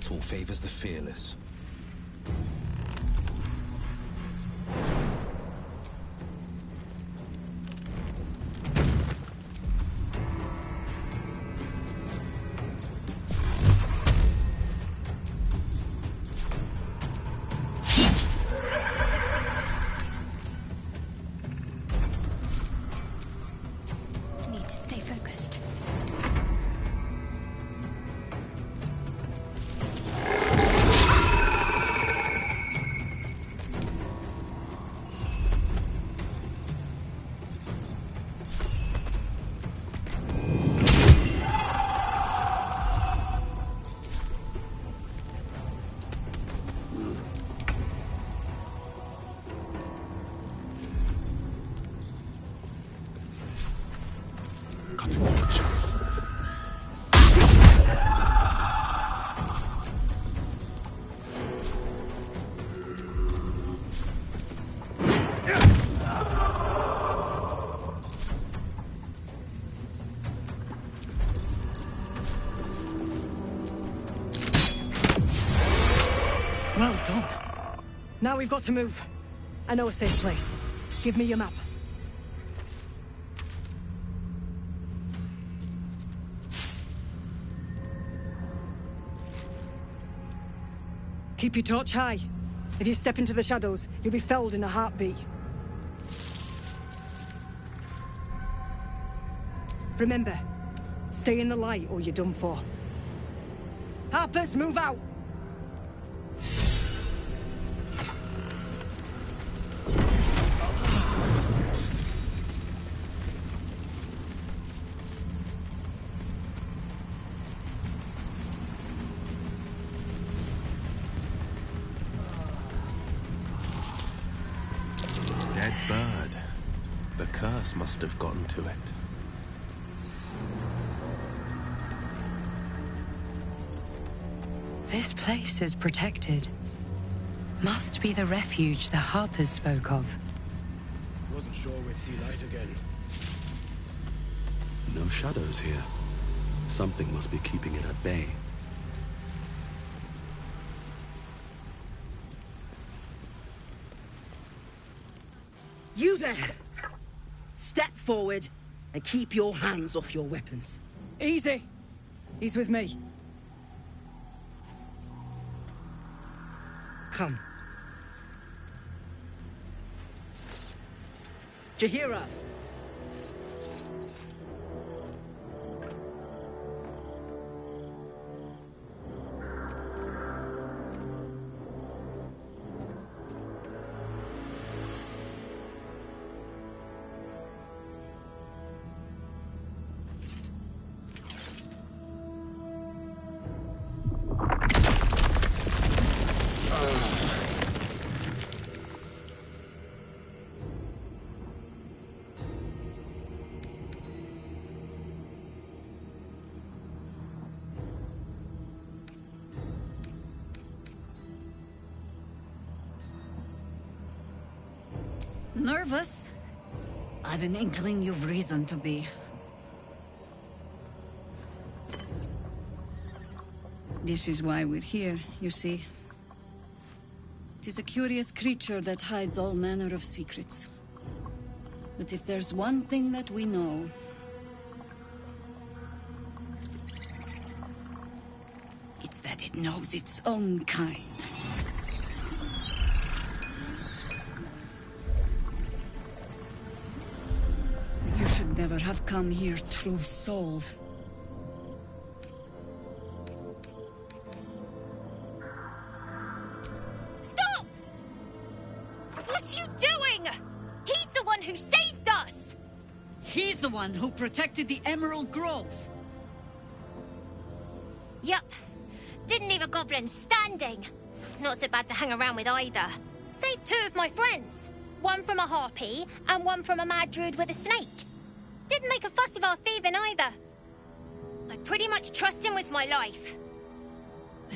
battle favors the fearless. Need to stay focused. Cutting to the chase. Well done. Now we've got to move. I know a safe place. Give me your map. Keep your torch high. If you step into the shadows, you'll be felled in a heartbeat. Remember, stay in the light or you're done for. Harpers, move out! Dead bird. The curse must have gotten to it. This place is protected. Must be the refuge the Harpers spoke of. Wasn't sure we'd see light again. No shadows here. Something must be keeping it at bay. You there! Step forward and keep your hands off your weapons. Easy. He's with me. Come. Jahira! Nervous? I've an inkling you've reason to be. This is why we're here, you see. It is a curious creature that hides all manner of secrets. But if there's one thing that we know, it's that it knows its own kind. You should never have come here, true soul. Stop! What are you doing? He's the one who saved us! He's the one who protected the Emerald Grove. Yup. Didn't leave a goblin standing. Not so bad to hang around with either. Saved two of my friends. One from a harpy, and one from a mad druid with a snake. Didn't make a fuss of our thieving either. I pretty much trust him with my life.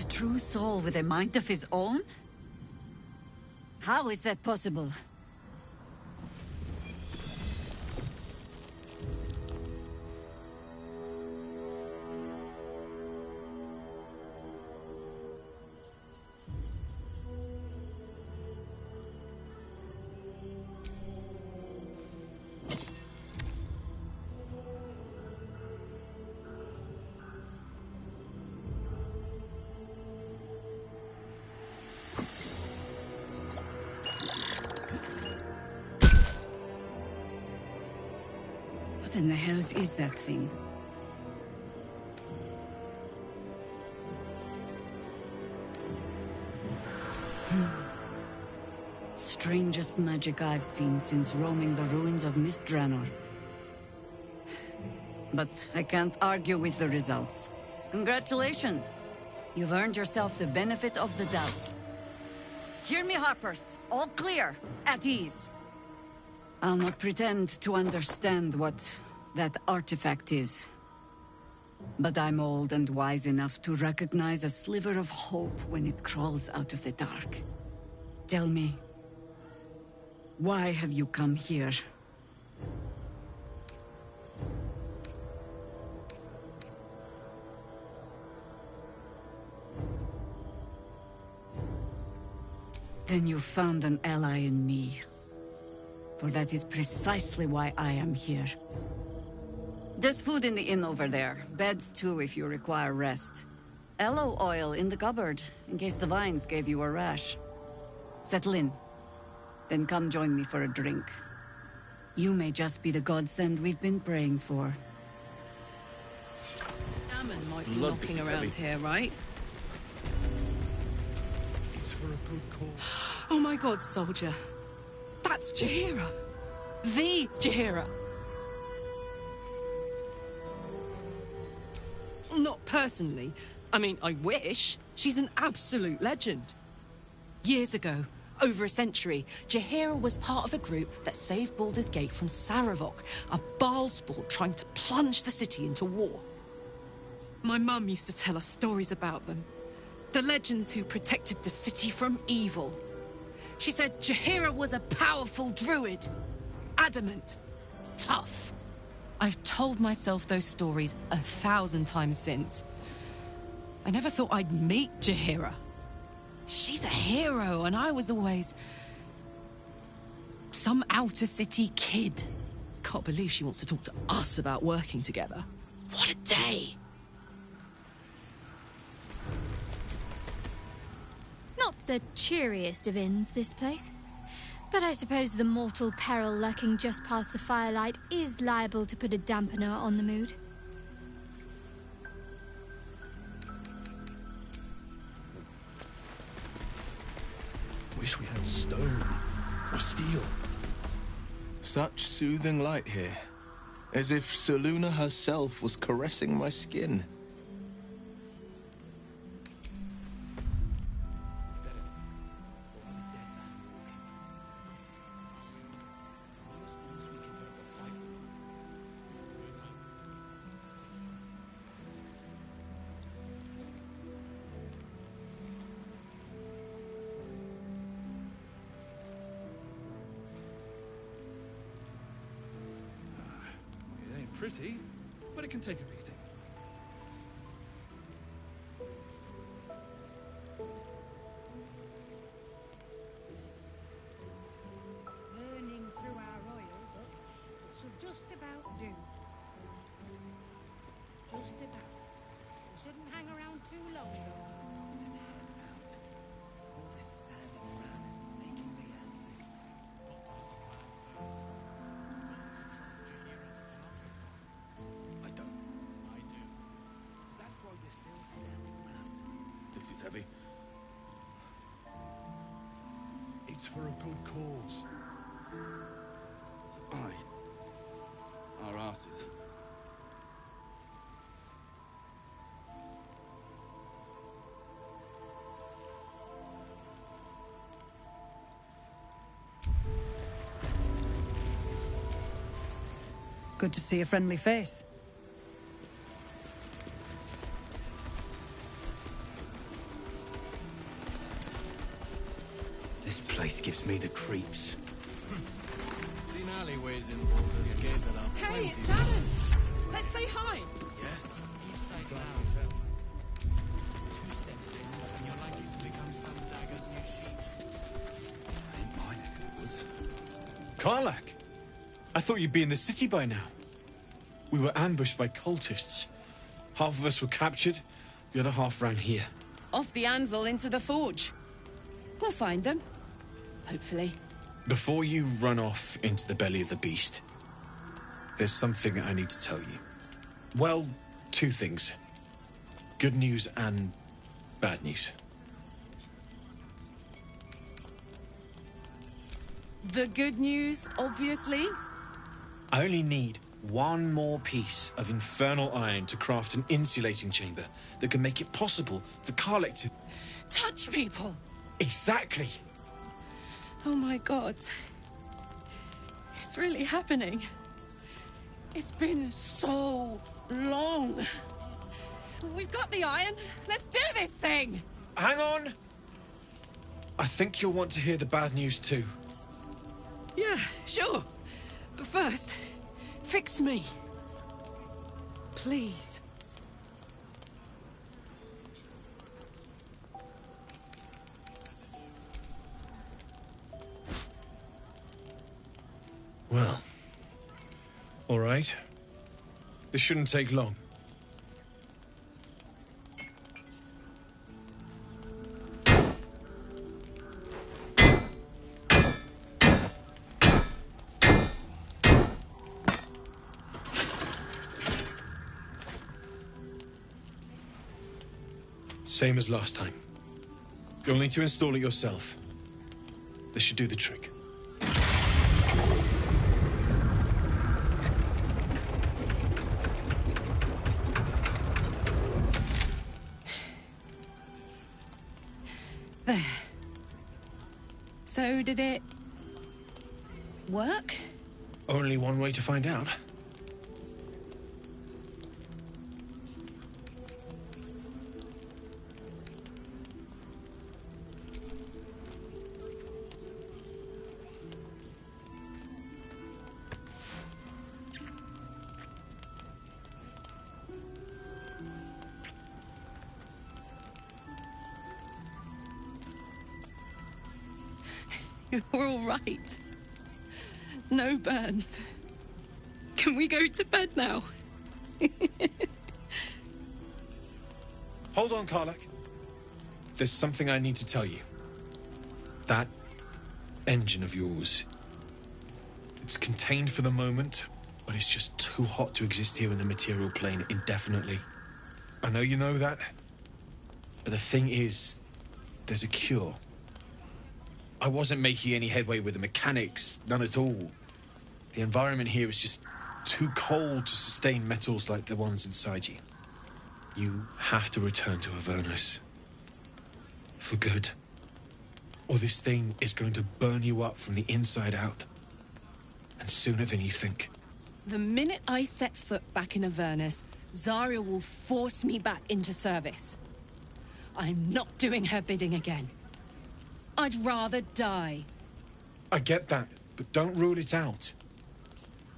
A true soul with a mind of his own? How is that possible? in the hells is that thing? Strangest magic I've seen since roaming the ruins of Myth Draenor. But I can't argue with the results. Congratulations! You've earned yourself the benefit of the doubt. Hear me, Harpers. All clear. At ease. I'll not pretend to understand what that artifact is. But I'm old and wise enough to recognize a sliver of hope when it crawls out of the dark. Tell me, why have you come here? Then you found an ally in me. For that is precisely why I am here. There's food in the inn over there. Beds too if you require rest. Aloe oil in the cupboard, in case the vines gave you a rash. Settle in. Then come join me for a drink. You may just be the godsend we've been praying for. Damon might be knocking around here, right? Oh my god, soldier. That's Jaheira. The Jaheira. Not personally. I mean, I wish. She's an absolute legend. Years ago, over a century, Jaheira was part of a group that saved Baldur's Gate from Saravok, a Baalsport trying to plunge the city into war. My mum used to tell us stories about them. The legends who protected the city from evil. She said Jaheira was a powerful druid. Adamant. Tough. I've told myself those stories 1,000 times since. I never thought I'd meet Jaheira. She's a hero, and I was always some outer city kid. Can't believe she wants to talk to us about working together. What a day! Not the cheeriest of inns, this place. But I suppose the mortal peril lurking just past the firelight is liable to put a dampener on the mood. Wish we had stone or steel. Such soothing light here, as if Selûne herself was caressing my skin. Pretty, but it can take a beating. Burning through our oil, but it should just about do. Just about. We shouldn't hang around too long, though. This is heavy. It's for a good cause. Aye. Our asses. Good to see a friendly face. This place gives me the creeps. Seen alleyways in Baldur's Gate that are Hey, plenty. it's Damon! Let's say hi! Yeah? Keep sight loud. 2 steps in, and you're likely to become some dagger's new sheep. Ain't my neck of the woods. Karlach! I thought you'd be in the city by now. We were ambushed by cultists. Half of us were captured, the other half ran here. Off the anvil into the forge. We'll find them. Hopefully. Before you run off into the belly of the beast, There's something I need to tell you. Well, two things. Good news and bad news. The good news, obviously. I only need one more piece of infernal iron to craft an insulating chamber that can make it possible for Karlach to... Touch people! Exactly! Oh my god. It's really happening. It's been so long. We've got the iron. Let's do this thing! Hang on! I think you'll want to hear the bad news too. Yeah, sure. But first, fix me. Please. Well, all right. This shouldn't take long. Same as last time. You'll need to install it yourself. This should do the trick. There. So, did it work? Only one way to find out. You're all right. No burns. Can we go to bed now? Hold on, Karlach. There's something I need to tell you. That engine of yours... It's contained for the moment, but it's just too hot to exist here in the material plane indefinitely. I know you know that, but the thing is, there's a cure. I wasn't making any headway with the mechanics, none at all. The environment here is just too cold to sustain metals like the ones inside you. You have to return to Avernus. For good. Or this thing is going to burn you up from the inside out. And sooner than you think. The minute I set foot back in Avernus, Zarya will force me back into service. I'm not doing her bidding again. I'd rather die. I get that, but don't rule it out.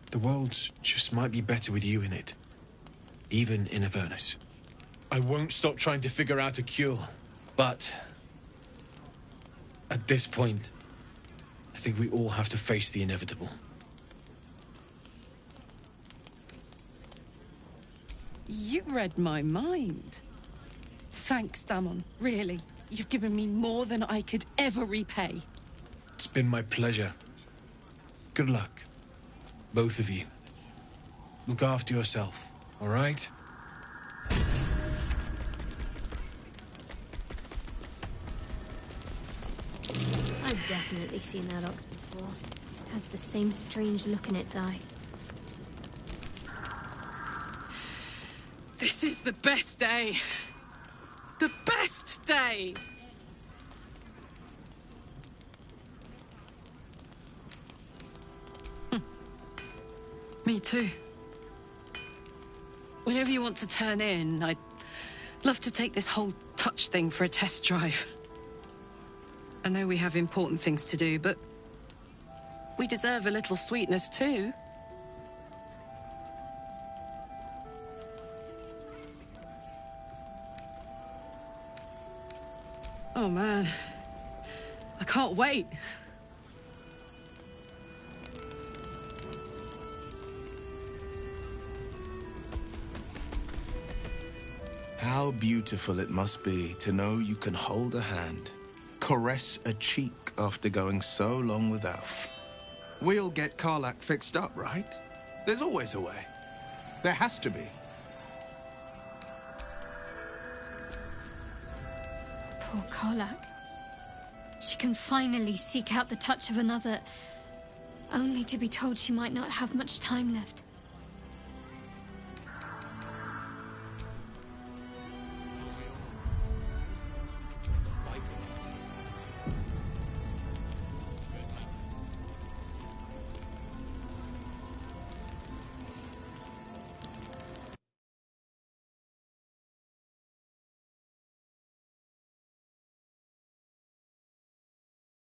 The world just might be better with you in it. Even in Avernus. I won't stop trying to figure out a cure, but... at this point, I think we all have to face the inevitable. You read my mind. Thanks, Damon. Really. You've given me more than I could ever repay. It's been my pleasure. Good luck. Both of you. Look after yourself, all right? I've definitely seen that ox before. It has the same strange look in its eye. This is the best day. The best day! Me too. Whenever you want to turn in, I'd love to take this whole touch thing for a test drive. I know we have important things to do, but we deserve a little sweetness too. Oh man, I can't wait. How beautiful it must be to know you can hold a hand, caress a cheek after going so long without. We'll get Karlach fixed up, right? There's always a way. There has to be. Poor Karlak. She can finally seek out the touch of another, only to be told she might not have much time left.